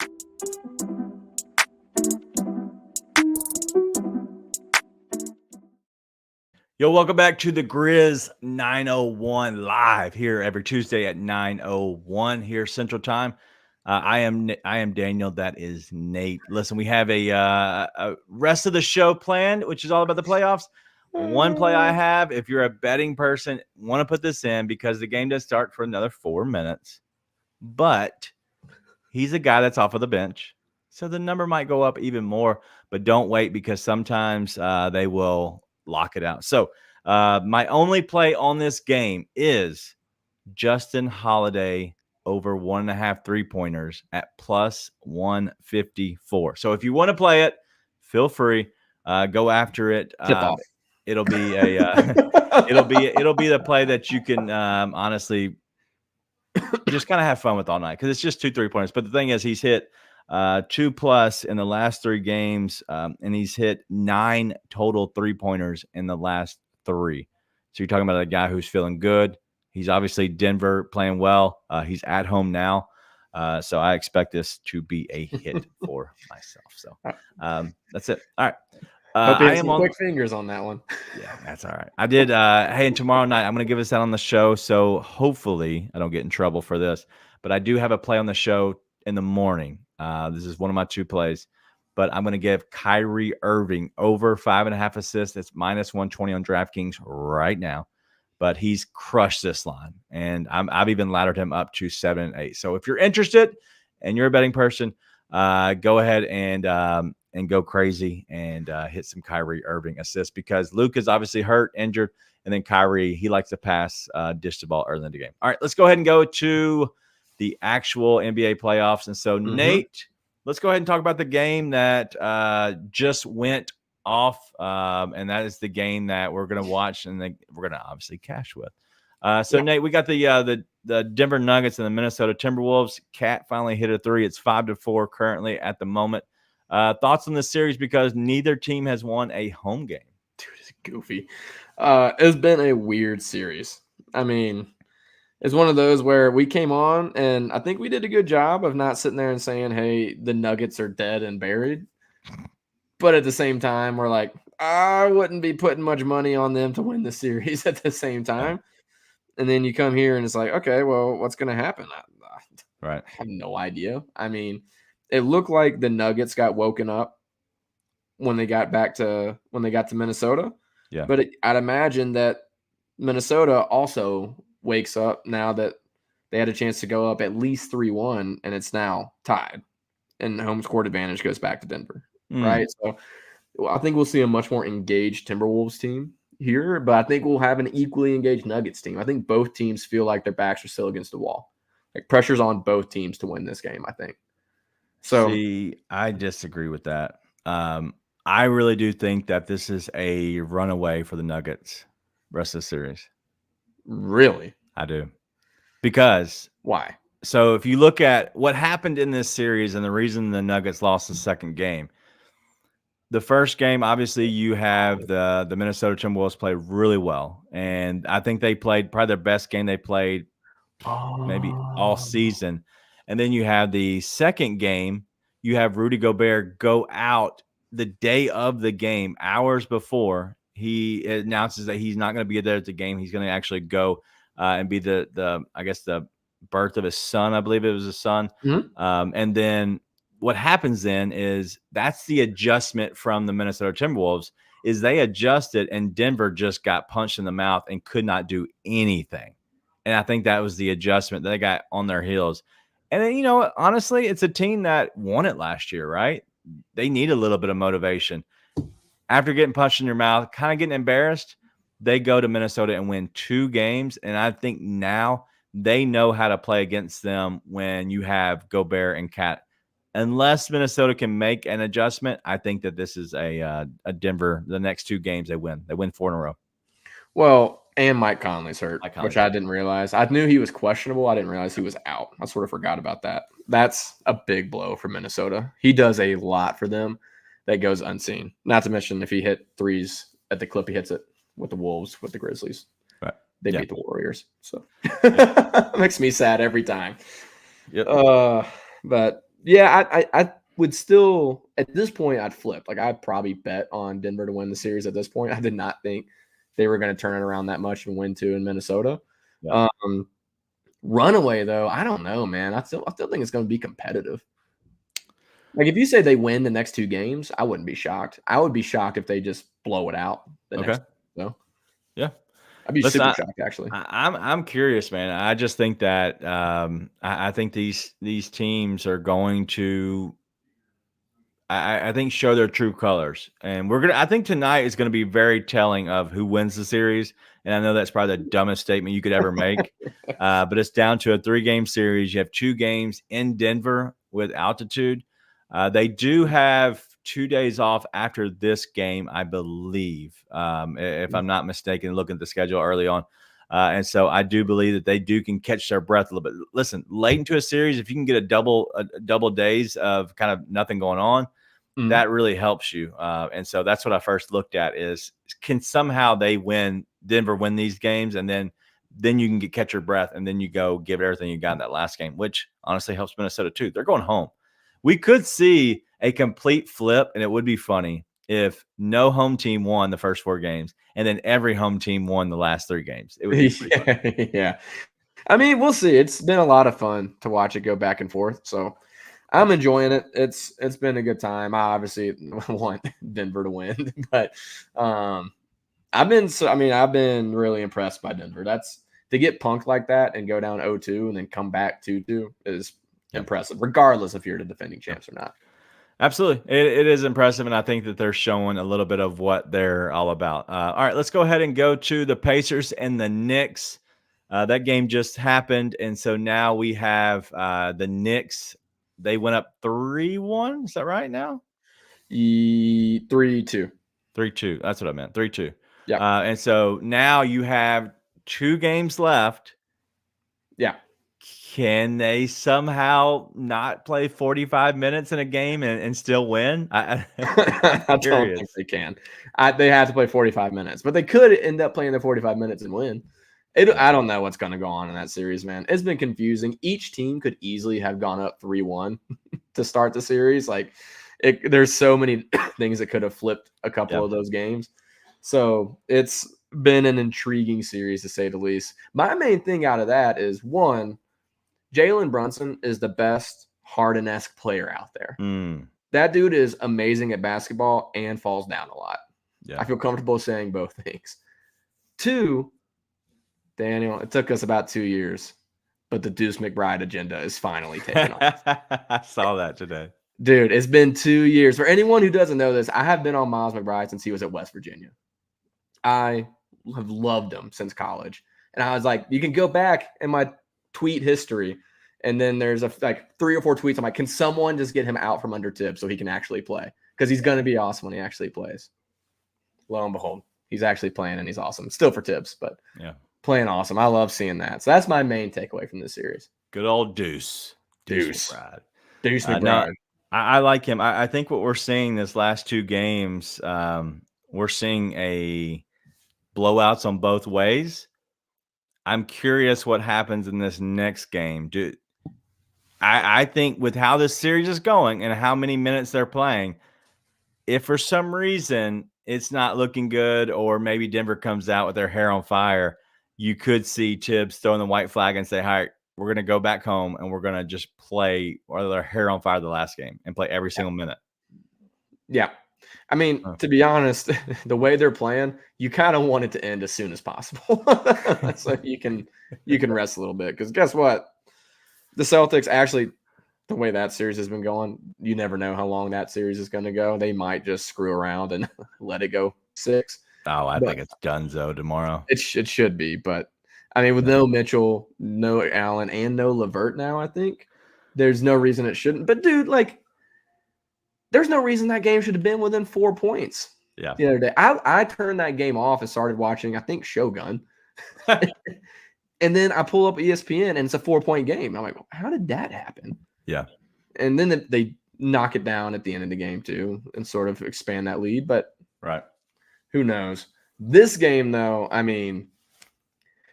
Yo, welcome back to the Grizz 901 live here every Tuesday at 9:01 here Central Time. I am Daniel. That is Nate. Listen, we have a rest of the show planned, which is all about the playoffs. One play I have, if you're a betting person, want to put this in because the game does start for another 4 minutes. But he's a guy that's off of the bench, so the number might go up even more. But don't wait because sometimes they will lock it out. So my only play on this game is Justin Holiday over 1.5 3-pointers at plus 154. So if you want to play it, feel free, go after it. It'll be it'll be the play that you can honestly just kind of have fun with all night because it's just 2 3-pointers. But the thing is, he's hit 2+ in the last 3 games, and he's hit 9 total 3-pointers in the last 3. So you're talking about a guy who's feeling good. He's obviously Denver playing well. He's at home now. So I expect this to be a hit for myself. So that's it. All right. I am on quick fingers on that one. Yeah, that's all right. I did. Hey, and tomorrow night I'm going to give us that on the show. So hopefully I don't get in trouble for this, but I do have a play on the show in the morning. This is one of my 2 plays, but I'm going to give Kyrie Irving over 5.5 assists. It's minus 120 on DraftKings right now, but he's crushed this line, and I've even laddered him up to 7 and 8. So if you're interested and you're a betting person, go ahead and go crazy and hit some Kyrie Irving assists because Luke is obviously hurt, injured, and then Kyrie, he likes to pass, dish the ball early in the game. All right, let's go ahead and go to the actual NBA playoffs. And so, Nate, let's go ahead and talk about the game that just went off, and that is the game that we're going to watch and we're going to obviously cash with. Nate, we got the Denver Nuggets and the Minnesota Timberwolves. Cat finally hit a 3. It's 5-4 currently at the moment. Thoughts on this series because neither team has won a home game. Dude, it's goofy. It's been a weird series. I mean, it's one of those where we came on and I think we did a good job of not sitting there and saying, hey, the Nuggets are dead and buried. But at the same time, we're like, I wouldn't be putting much money on them to win the series at the same time. And then you come here and it's like, okay, well, what's going to happen? Right. I have no idea. I mean, it looked like the Nuggets got woken up when they got to Minnesota. Yeah. But I'd imagine that Minnesota also wakes up now that they had a chance to go up at least 3-1 and it's now tied and home court advantage goes back to Denver. Right. So I think we'll see a much more engaged Timberwolves team here, but I think we'll have an equally engaged Nuggets team. I think both teams feel like their backs are still against the wall. Like pressure's on both teams to win this game, I think. So see, I disagree with that. I really do think that this is a runaway for the Nuggets rest of the series. Really? I do. Because why? So if you look at what happened in this series and the reason the Nuggets lost the second game, the first game, obviously, you have the Minnesota Timberwolves play really well, and I think they played probably their best game they played maybe all season. And then you have the second game, you have Rudy Gobert go out the day of the game, hours before. He announces that he's not going to be there at the game. He's going to actually go and be the I guess the birth of his son. I believe it was his son. Mm-hmm. And then what happens then is that's the adjustment from the Minnesota Timberwolves is they adjusted and Denver just got punched in the mouth and could not do anything. And I think that was the adjustment that they got on their heels. And then, you know, honestly, it's a team that won it last year, right? They need a little bit of motivation. After getting punched in your mouth, kind of getting embarrassed, they go to Minnesota and win 2 games. And I think now they know how to play against them when you have Gobert and Cat. Unless Minnesota can make an adjustment, I think that this is a Denver. The next 2 games they win. They win 4 in a row. Well, and Mike Conley's hurt, which I didn't realize. I knew he was questionable. I didn't realize he was out. I sort of forgot about that. That's a big blow for Minnesota. He does a lot for them that goes unseen. Not to mention if he hit threes at the clip he hits it with the Wolves, with the Grizzlies. Right. They beat the Warriors. So it makes me sad every time. Yep. But yeah, I would still, at this point, I'd flip. Like, I'd probably bet on Denver to win the series at this point. I did not think they were going to turn it around that much and win 2 in Minnesota. Yeah. Runaway, though, I don't know, man. I still think it's going to be competitive. Like, if you say they win the next 2 games, I wouldn't be shocked. I would be shocked if they just blow it out. Next, so. Yeah. I'd be super shocked, actually. I'm curious, man. I just think that I think these teams are going to I think show their true colors. And I think tonight is going to be very telling of who wins the series. And I know that's probably the dumbest statement you could ever make. But it's down to a 3-game series. You have 2 games in Denver with altitude. They do have 2 days off after this game, I believe, if I'm not mistaken, looking at the schedule early on. And so I do believe that they can catch their breath a little bit. Listen, late into a series, if you can get a double days of kind of nothing going on, that really helps you. And so that's what I first looked at is can somehow Denver win these games, and then you can catch your breath, and then you go give it everything you got in that last game, which honestly helps Minnesota too. They're going home. We could see a complete flip, and it would be funny if no home team won the first 4 games and then every home team won the last 3 games. It would be funny. Yeah. I mean, we'll see. It's been a lot of fun to watch it go back and forth. So I'm enjoying it. It's been a good time. I obviously want Denver to win, but I've been really impressed by Denver. That's to get punked like that and go down 0-2 and then come back 2-2 is impressive, regardless if you're the defending champs or not. Absolutely. It is impressive, and I think that they're showing a little bit of what they're all about. All right, let's go ahead and go to the Pacers and the Knicks. That game just happened, and so now we have the Knicks. They went up 3-1. Is that right now? 3-2. 3-2. That's what I meant. 3-2. Yeah. And so now you have 2 games left. Yeah. Can they somehow not play 45 minutes in a game and still win? I don't think they can. They have to play 45 minutes, but they could end up playing the 45 minutes and win. I don't know what's going to go on in that series, man. It's been confusing. Each team could easily have gone up 3-1 to start the series. Like, there's so many things that could have flipped a couple of those games. So it's been an intriguing series, to say the least. My main thing out of that is, one, Jalen Brunson is the best Harden-esque player out there. That dude is amazing at basketball and falls down a lot. Yeah. I feel comfortable saying both things. 2, Daniel, it took us about 2 years, but the Deuce McBride agenda is finally taken off. I saw that today. Dude, it's been 2 years. For anyone who doesn't know this, I have been on Miles McBride since he was at West Virginia. I have loved him since college. And I was like, you can go back in my tweet history, and then there's like 3 or 4 tweets. I'm like, can someone just get him out from under Tibbs so he can actually play? Because he's going to be awesome when he actually plays. Lo and behold, he's actually playing, and he's awesome. Still for Tibbs, but playing awesome. I love seeing that. So that's my main takeaway from this series. Good old Deuce. Deuce. McBride. Deuce McBride. I like him. I think what we're seeing this last 2 games, we're seeing a blowouts on both ways. I'm curious what happens in this next game. I think with how this series is going and how many minutes they're playing, if for some reason it's not looking good, or maybe Denver comes out with their hair on fire, you could see Tibbs throwing the white flag and say, "All right, we're going to go back home and we're going to just play or their hair on fire the last game and play every single minute." Yeah. I mean, to be honest, the way they're playing, you kind of want it to end as soon as possible. So you can rest a little bit. Because guess what? The Celtics actually, the way that series has been going, you never know how long that series is going to go. They might just screw around and let it go 6. Oh, I think it's donezo tomorrow. It should be. But, I mean, with no Mitchell, no Allen, and no LeVert now, I think there's no reason it shouldn't. But, dude, like, there's no reason that game should have been within 4 points. Yeah. The other day, I turned that game off and started watching, I think, Shogun. And then I pull up ESPN and it's a 4-point game. I'm like, how did that happen? Yeah. And then they knock it down at the end of the game too and sort of expand that lead. But who knows? This game, though, I mean,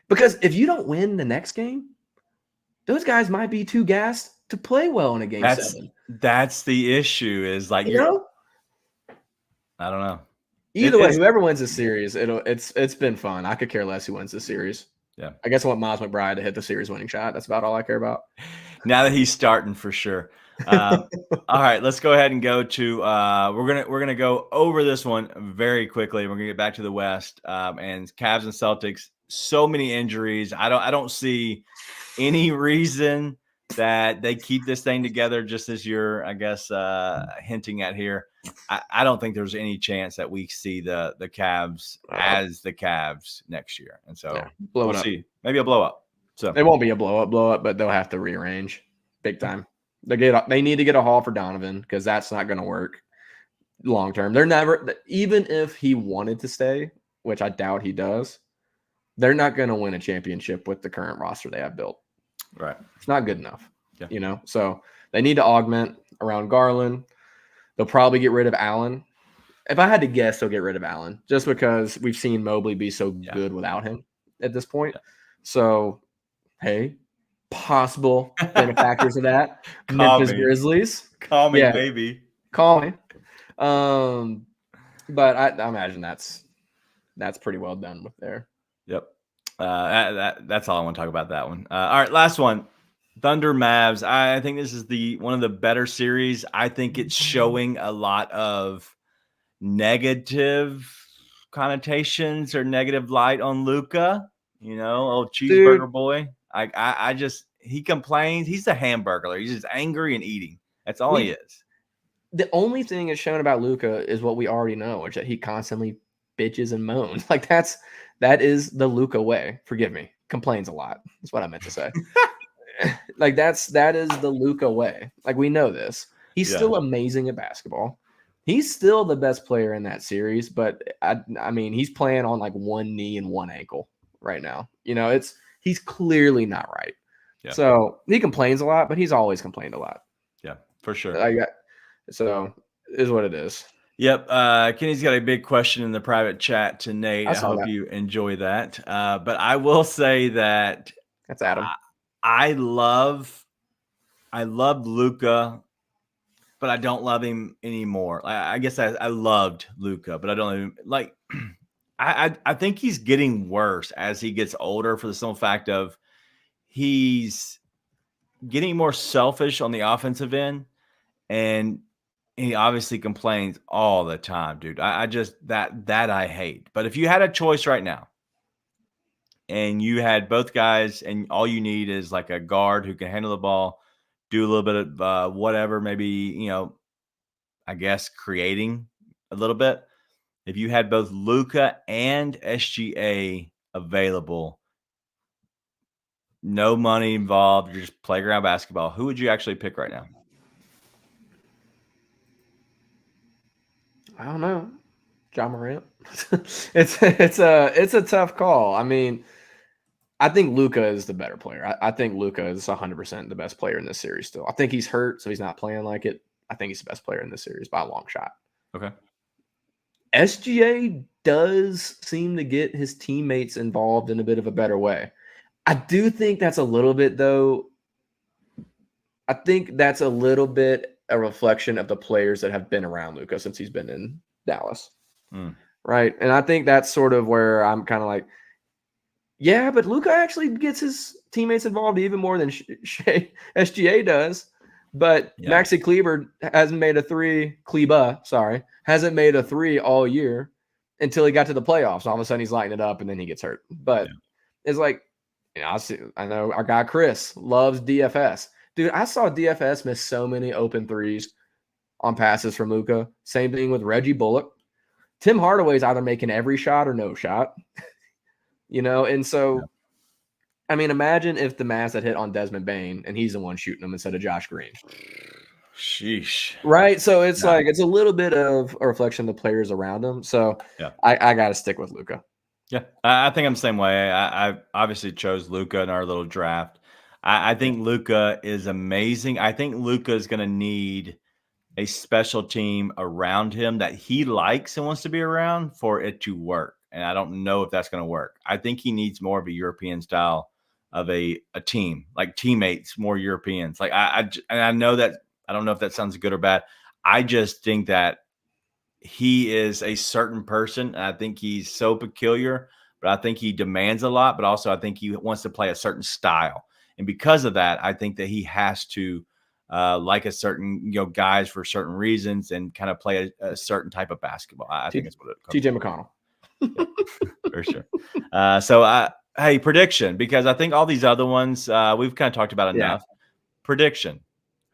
because if you don't win the next game, those guys might be too gassed to play well in a game 7. That's the issue. Is like you know? I don't know. Either way, whoever wins the series, it's been fun. I could care less who wins the series. Yeah, I guess I want Miles McBride to hit the series winning shot. That's about all I care about. Now that he's starting for sure. All right, let's go ahead and go to we're gonna go over this one very quickly. We're gonna get back to the West and Cavs and Celtics. So many injuries. I don't see any reason that they keep this thing together, just as you're, I guess, hinting at here. I don't think there's any chance that we see the Cavs as the Cavs next year. And so we'll see. Maybe a blow up. So it won't be a blow up, but they'll have to rearrange big time. They need to get a haul for Donovan because that's not going to work long term. They're never, even if he wanted to stay, which I doubt he does, they're not going to win a championship with the current roster they have built. Right. It's not good enough, So they need to augment around Garland. They'll probably get rid of Allen. If I had to guess, they'll get rid of Allen just because we've seen Mobley be so good without him at this point. So, hey, possible benefactors of that. Memphis Grizzlies. Call me, baby. Call me. But I imagine that's pretty well done with there. Yep. That's all I want to talk about that one. All right, last one. Thunder Mavs. I think this is one of the better series. I think it's showing a lot of negative connotations or negative light on Luka. Old cheeseburger boy. He complains. He's a hamburger. He's just angry and eating. That's all he is. The only thing that's shown about Luka is what we already know, which is that he constantly bitches and moans. Like that is the Luka way. Forgive me. Complains a lot. That's what I meant to say. Like that is the Luka way. Like we know this. He's still amazing at basketball. He's still the best player in that series, but I mean he's playing on like one knee and one ankle right now. He's clearly not right. Yeah. So he complains a lot, but he's always complained a lot. Yeah, for sure. So is what it is. Yep. Kenny's got a big question in the private chat to Nate. I hope you enjoy that. But I will say that that's Adam. I love Luka, but I don't love him anymore. I guess I loved Luka, but I don't even like. I think he's getting worse as he gets older for the simple fact of he's getting more selfish on the offensive end, and he obviously complains all the time, dude. I just that I hate. But if you had a choice right now, and you had both guys, and all you need is like a guard who can handle the ball, do a little bit of whatever, maybe, I guess creating a little bit. If you had both Luka and SGA available, no money involved, you're just playground basketball, who would you actually pick right now? I don't know. Ja Morant. It's a tough call. I mean, I think Luka is the better player. I think Luka is 100% the best player in this series still. I think he's hurt, so he's not playing like it. I think he's the best player in this series by a long shot. Okay. SGA does seem to get his teammates involved in a bit of a better way. I do think that's a little bit, though. I think that's a little bit a reflection of the players that have been around Luka since he's been in Dallas. Right. And I think that's sort of where I'm kind of like, yeah, but Luka actually gets his teammates involved even more than SGA does. But Maxi Kleber hasn't made a three. Hasn't made a three all year until he got to the playoffs. All of a sudden, he's lighting it up, and then he gets hurt. But it's like, I know our guy Chris loves DFS. Dude, I saw DFS miss so many open threes on passes from Luka. Same thing with Reggie Bullock. Tim Hardaway's either making every shot or no shot. And so, I mean, imagine if the Mavs had hit on Desmond Bane and he's the one shooting them instead of Josh Green. Sheesh. Right? So it's like it's a little bit of a reflection of the players around him. So I got to stick with Luka. Yeah, I think I'm the same way. I obviously chose Luka in our little draft. I think Luka is amazing. I think Luka is going to need a special team around him that he likes and wants to be around for it to work. And I don't know if that's going to work. I think he needs more of a European style of a team, like teammates, more Europeans. Like I know that, I don't know if that sounds good or bad. I just think that he is a certain person. And I think he's so peculiar, but I think he demands a lot, but also I think he wants to play a certain style. And because of that, I think that he has to like a certain, guys for certain reasons and kind of play a certain type of basketball. I think that's what it comes TJ McConnell. For sure. Hey, prediction, because I think all these other ones we've kind of talked about enough. Prediction.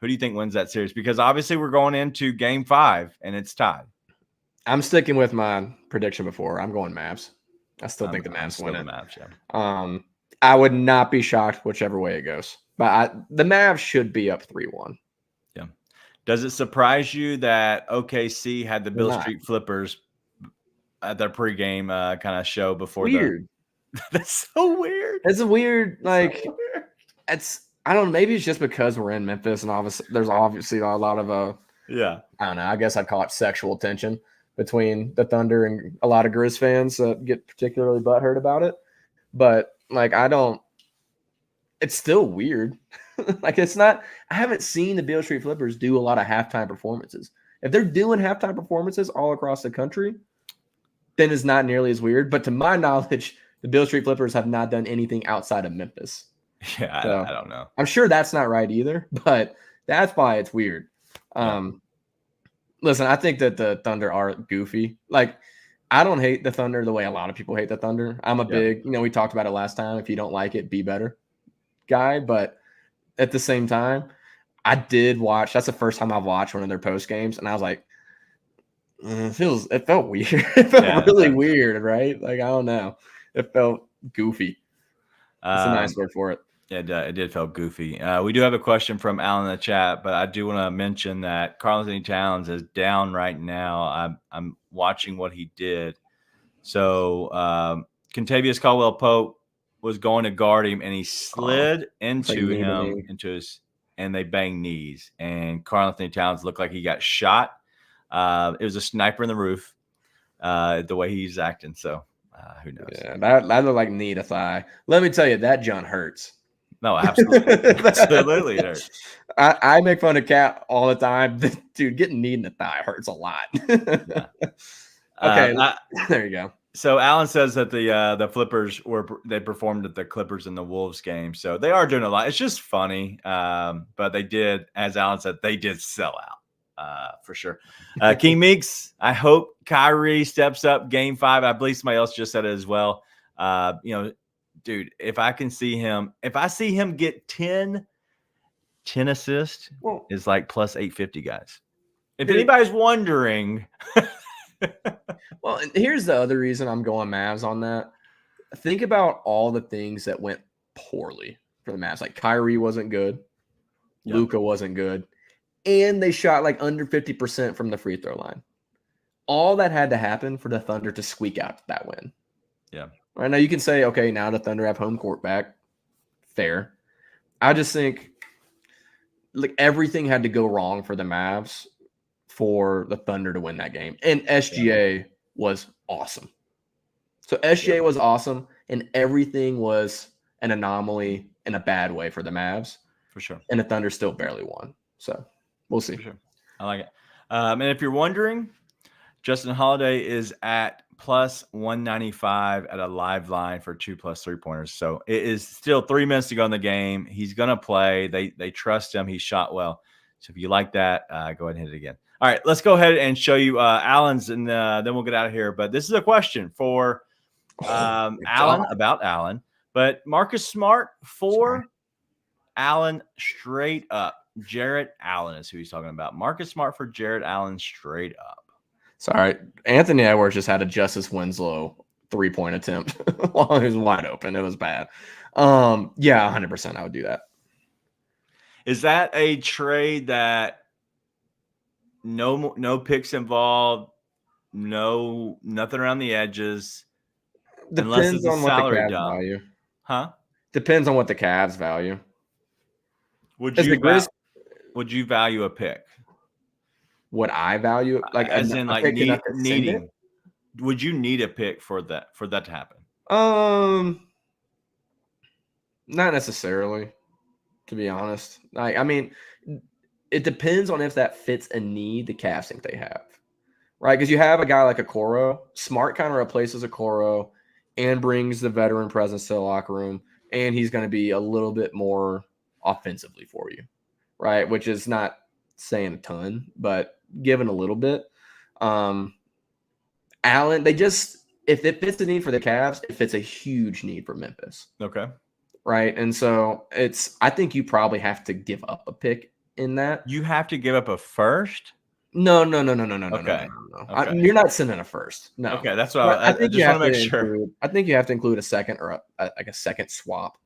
Who do you think wins that series? Because obviously we're going into game 5 and it's tied. I'm sticking with my prediction before. I'm going Mavs. I still think the Mavs win it. Mavs, yeah. I would not be shocked whichever way it goes. But the Mavs should be up 3-1. Yeah. Does it surprise you that OKC had the Beale Street Flippers at their pregame kind of show before? Weird. That's so weird. It's a weird, like, it's, I don't know, maybe it's just because we're in Memphis and obviously there's obviously a lot of I don't know, I guess I'd call it sexual tension between the Thunder and a lot of Grizz fans that get particularly butthurt about it. But like, it's still weird. Like, it's not, I haven't seen the Beale Street Flippers do a lot of halftime performances. If they're doing halftime performances all across the country, then it's not nearly as weird. But to my knowledge, the Beale Street Flippers have not done anything outside of Memphis. Yeah, so, I don't know. I'm sure that's not right either, but that's why it's weird. Listen, I think that the Thunder are goofy. Like, I don't hate the Thunder the way a lot of people hate the Thunder. I'm a big, we talked about it last time. If you don't like it, be better guy. But at the same time, I did watch. That's the first time I've watched one of their post games, and I was like, it felt weird. It felt really weird, right? Like, I don't know. It felt goofy. That's a nice word for it. Yeah, it did feel goofy. We do have a question from Alan in the chat, but I do want to mention that Karl-Anthony Towns is down right now. I'm watching what he did. So Kentavious Caldwell-Pope was going to guard him, and he slid into him, and they banged knees. And Karl-Anthony Towns looked like he got shot. It was a sniper in the roof, the way he's acting. So who knows? Yeah, that looked like knee to thigh. Let me tell you, that John hurts. No, absolutely. Absolutely hurts. I make fun of Cat all the time. Dude, getting knee in the thigh hurts a lot. Okay, there you go. So Alan says that the Flippers they performed at the Clippers and the Wolves game. So they are doing a lot. It's just funny. But they did, as Alan said, they did sell out for sure. King Meeks, I hope Kyrie steps up game 5. I believe somebody else just said it as well. Dude, if I see him get 10 assists, is like plus 850, guys. If anybody's wondering. Well, and here's the other reason I'm going Mavs on that. Think about all the things that went poorly for the Mavs. Like, Kyrie wasn't good. Yep. Luka wasn't good. And they shot like under 50% from the free throw line. All that had to happen for the Thunder to squeak out that win. Yeah. Right now you can say, okay, now the Thunder have home court back. Fair. I just think, like everything had to go wrong for the Mavs for the Thunder to win that game. And SGA was awesome. So SGA was awesome, and everything was an anomaly in a bad way for the Mavs. For sure. And the Thunder still barely won. So we'll see. For sure. I like it. And if you're wondering, Justin Holiday is at plus 195 at a live line for 2+ 3-pointers. So it is still 3 minutes to go in the game. He's going to play. They trust him. He shot well. So if you like that, go ahead and hit it again. All right, let's go ahead and show you Allen's, and then we'll get out of here. But this is a question for Allen, about Allen. But Marcus Smart for Allen straight up. Jarrett Allen is who he's talking about. Marcus Smart for Jarrett Allen straight up. Sorry. Anthony Edwards just had a Justice Winslow 3-point attempt while he was wide open. It was bad. Yeah, 100% I would do that. Is that a trade that no picks involved, nothing around the edges, unless it's a salary dump? Value. Huh? Depends on what the Cavs value. Would you value a pick? Would I value like as in like needing? Would you need a pick for that to happen? Not necessarily, to be honest. I mean, it depends on if that fits a need the Cavs think they have, right? Because you have a guy like Okoro. Smart kind of replaces Okoro and brings the veteran presence to the locker room, and he's going to be a little bit more offensively for you, right? Which is not saying a ton, but given a little bit. Allen, if it fits the need for the Cavs, it fits a huge need for Memphis. Okay. Right. And so I think you probably have to give up a pick in that. You have to give up a first? No. Okay. No. You're not sending a first. No. Okay. That's what I just want to make sure. I think you have to include a second or a second swap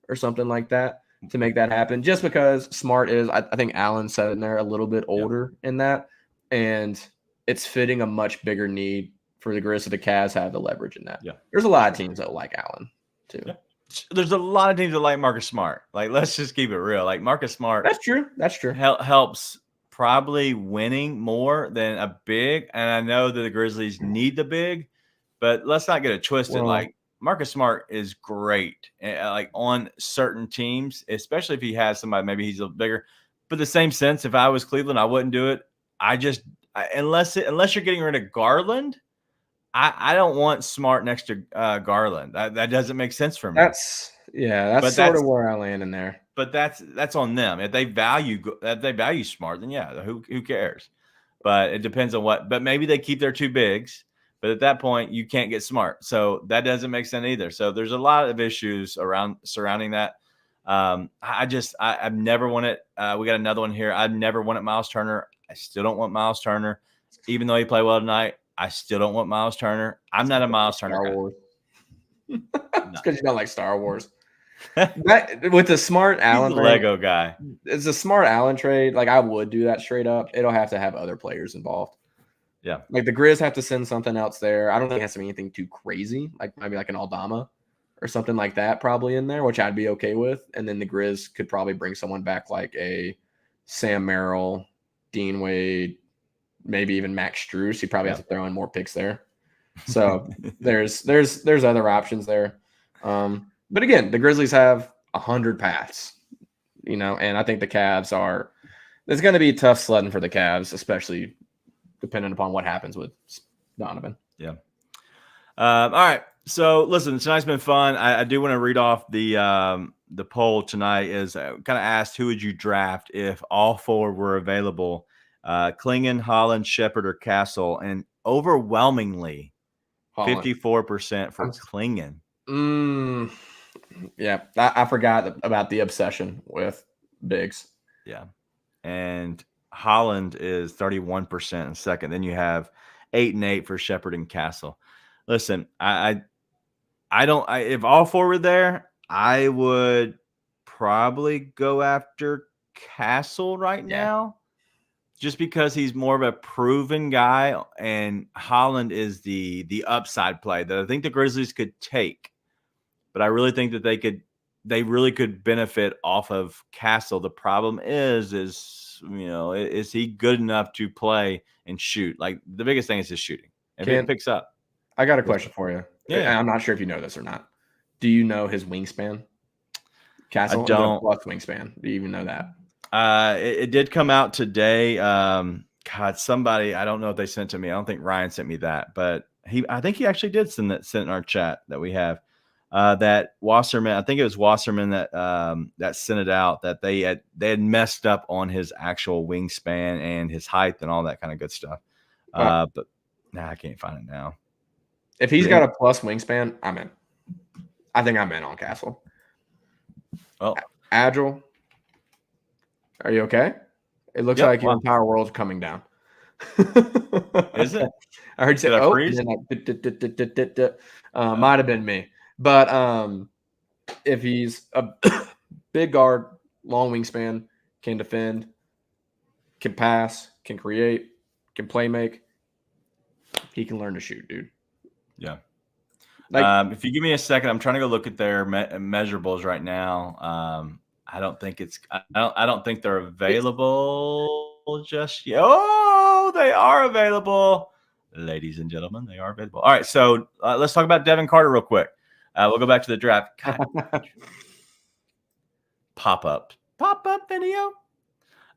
or something like that to make that happen, just because Smart is, I think Allen said in there, a little bit older in that, and it's fitting a much bigger need for the Grizz, so the Cavs have the leverage in that. Yeah. There's a lot of teams that like Allen too. Yeah. There's a lot of teams that like Marcus Smart. Like, let's just keep it real. Like Marcus Smart. That's true. Helps probably winning more than a big. And I know that the Grizzlies need the big, but let's not get it twisted. Well, like Marcus Smart is great, like on certain teams, especially if he has somebody, maybe he's a little bigger. But the same sense, if I was Cleveland, I wouldn't do it. Unless you're getting rid of Garland, I don't want Smart next to Garland. That doesn't make sense for me. That's sort of where I land in there. But that's on them. If they value Smart, then yeah, who cares? But it depends on what. But maybe they keep their two bigs. But at that point, you can't get Smart. So that doesn't make sense either. So there's a lot of issues surrounding that. I've never wanted we got another one here. I've never wanted Miles Turner. I still don't want Miles Turner. Even though he played well tonight, I still don't want Miles Turner. I'm not a Miles Turner guy. Wars. It's because you don't like Star Wars. With the Smart Allen trade, Lego guy. It's a Smart Allen trade. Like, I would do that straight up. It'll have to have other players involved. Yeah. Like the Grizz have to send something else there. I don't think it has to be anything too crazy. Like maybe like an Aldama or something like that probably in there, which I'd be okay with. And then the Grizz could probably bring someone back like a Sam Merrill, Dean Wade, maybe even Max Strus. You probably have to throw in more picks there. So there's other options there. But again, the Grizzlies have 100 paths, and I think the Cavs there's going to be tough sledding for the Cavs, especially depending upon what happens with Donovan. Yeah. All right. So listen, tonight's been fun. I do want to read off the poll tonight. Is kind of asked, who would you draft if all four were available? Klingon, Holland, Shepard, or Castle, and overwhelmingly 54% for Klingon. Yeah, I forgot about the obsession with bigs. Yeah, and Holland is 31% in second. Then you have 8 and 8 for Shepard and Castle. Listen, I don't. If all four were there, I would probably go after Castle right now, just because he's more of a proven guy, and Holland is the upside play that I think the Grizzlies could take. But I really think that they could they really could benefit off of Castle. The problem is he good enough to play and shoot? Like the biggest thing is his shooting. If it picks up. I got a question for you. Yeah. I'm not sure if you know this or not. Do you know his wingspan? Castle, I don't. Plus wingspan. Do you even know that? It did come out today. God, somebody, I don't know if they sent it to me. I don't think Ryan sent me that, but I think he actually did send in our chat that we have. That Wasserman, I think it was Wasserman that sent it out, that they had messed up on his actual wingspan and his height and all that kind of good stuff. But I can't find it now. If he's got a plus wingspan, I'm in. I think I'm in on Castle. Well, Agile. Are you okay? It looks like your entire world's coming down. Is it? I heard you say, might have been me. But if he's a big guard, long wingspan, can defend, can pass, can create, can play make, he can learn to shoot, dude. Yeah. If you give me a second, I'm trying to go look at their measurables right now. I don't think they're available just yet. Oh, they are available, ladies and gentlemen. They are available. All right, so let's talk about Devin Carter real quick. We'll go back to the draft. Pop up video.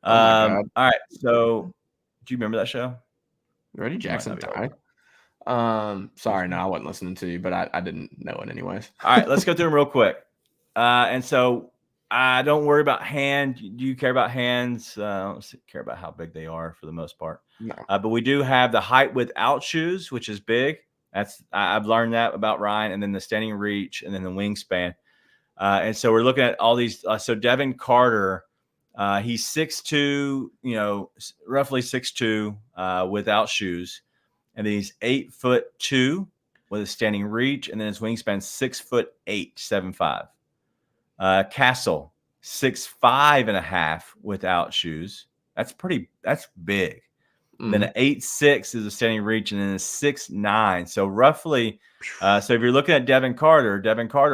All right. So, do you remember that show? Reggie Jackson died. Sorry, no, I wasn't listening to you, but I didn't know it anyways. All right, let's go through them real quick. And so, don't worry about hand. Do you care about hands? I don't care about how big they are for the most part. No. But we do have the height without shoes, which is big. I've learned that about Ryan, and then the standing reach, and then the wingspan. And so we're looking at all these. So Devin Carter, he's 6'2", roughly 6'2", without shoes, and then he's 8'2" with a standing reach, and then his wingspan 6'8", 7'5". Castle 6'5.5" without shoes. That's big. Then an 8'6" is a standing reach, and then a 6'9". So roughly, so if you're looking at Devin Carter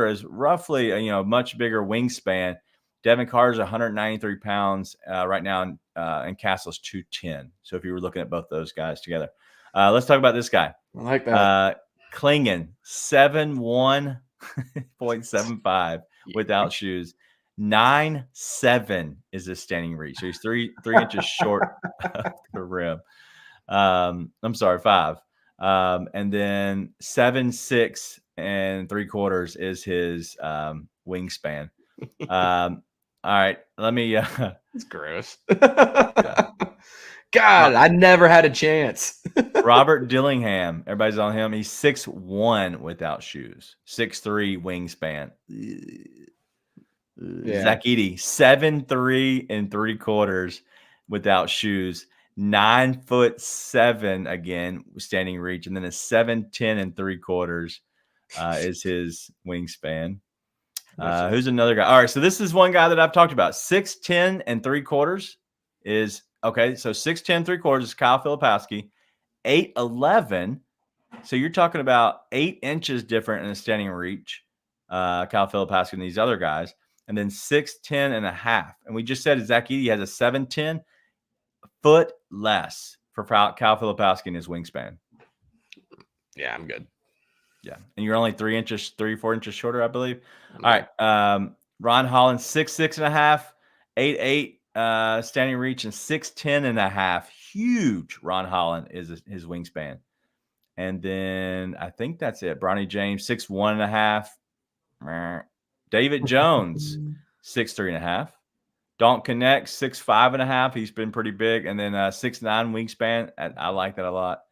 is roughly a much bigger wingspan. Devin Carter's 193 pounds right now, and Castle's 210. So if you were looking at both those guys together, let's talk about this guy. I like that. Klingon 7'1.75" without shoes. 9'7" is his standing reach. So he's three inches short of the rim. I'm sorry, 5. And then 7'6" and 3/4 is his wingspan. All right, let me. It's gross. God, I never had a chance. Robert Dillingham, everybody's on him. He's 6'1" without shoes. 6'3" wingspan. Yeah. Zach Edey, 7'3" and 3/4 without shoes. 9'7" again, standing reach, and then a 7'10" and 3/4 is his wingspan. Who's another guy? All right, so this is one guy that I've talked about. 6'10" and 3/4 is okay. So 6'10", 3/4 is Kyle Filipowski. 8'11", so you're talking about 8 inches different in the standing reach. Kyle Filipowski and these other guys. And then 6'10.5". And we just said Zach Edey has a 7'10", foot less for Kyle Filipowski in his wingspan. Yeah, I'm good. Yeah. And you're only 4 inches shorter, I believe. All right. Ron Holland, 6'6.5", 8'8", standing reach, and 6'10.5". Huge. Ron Holland is his wingspan. And then I think that's it. Bronny James, 6'1.5". David Jones, 6'3.5". Don't Connect, 6'5.5". He's been pretty big. And then 6'9" wingspan. I like that a lot.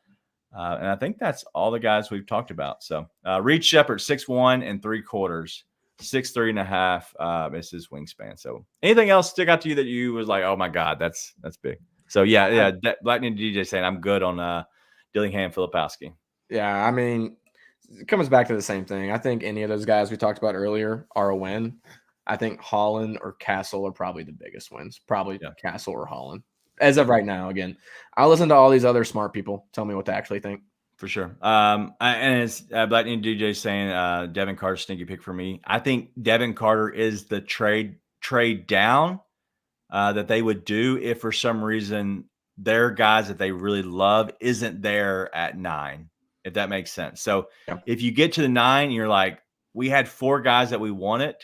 And I think that's all the guys we've talked about. So Reed Shepherd, 6'1 and 3/4, 6'3.5" is his wingspan. So anything else stick out to you that you was like, oh my God, that's big. So yeah. Black Ninja DJ saying I'm good on Dillingham Filipowski. Yeah, I mean, it comes back to the same thing. I think any of those guys we talked about earlier are a win. I think Holland or Castle are probably the biggest wins. Probably Castle or Holland. As of right now, again, I'll listen to all these other smart people tell me what to actually think. For sure. And as Black New DJ saying, Devin Carter sneaky pick for me. I think Devin Carter is the trade down that they would do if for some reason their guys that they really love isn't there at 9, if that makes sense. So if you get to the 9, you're like, we had 4 guys that we wanted,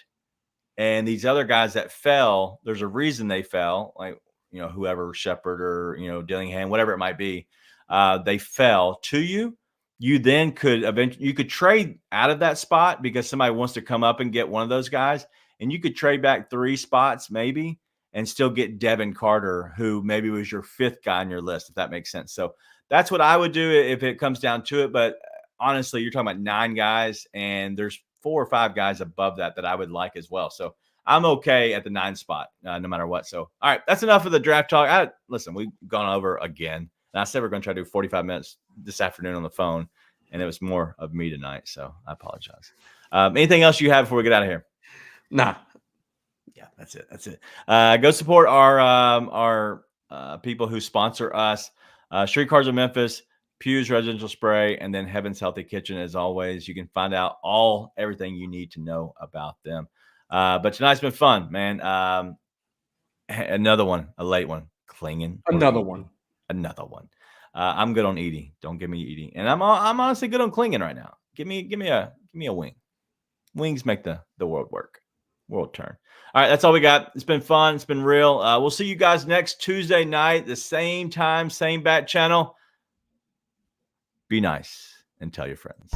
and these other guys that fell, there's a reason they fell, like, whoever, Shepard or, Dillingham, whatever it might be. They fell to you. You then could eventually trade out of that spot because somebody wants to come up and get one of those guys, and you could trade back 3 spots maybe and still get Devin Carter, who maybe was your 5th guy on your list, if that makes sense. So that's what I would do if it comes down to it. But honestly, you're talking about 9 guys, and there's 4 or 5 guys above that I would like as well. So I'm okay at the 9 spot, no matter what. So, all right, that's enough of the draft talk. Listen, we've gone over again. And I said we're going to try to do 45 minutes this afternoon on the phone, and it was more of me tonight, so I apologize. Anything else you have before we get out of here? Nah. Yeah, that's it. Go support our people who sponsor us. Streetcars of Memphis, Pew's Residential Spray, and then Heaven's Healthy Kitchen. As always, you can find out everything you need to know about them. But tonight's been fun, man. Another one, a late one. Clinging. Another one. I'm good on Edie. Don't give me Edie. And I'm honestly good on clinging right now. Give me a wing. Wings make the world turn. All right, that's all we got. It's been fun. It's been real. We'll see you guys next Tuesday night, the same time, same bat channel. Be nice and tell your friends.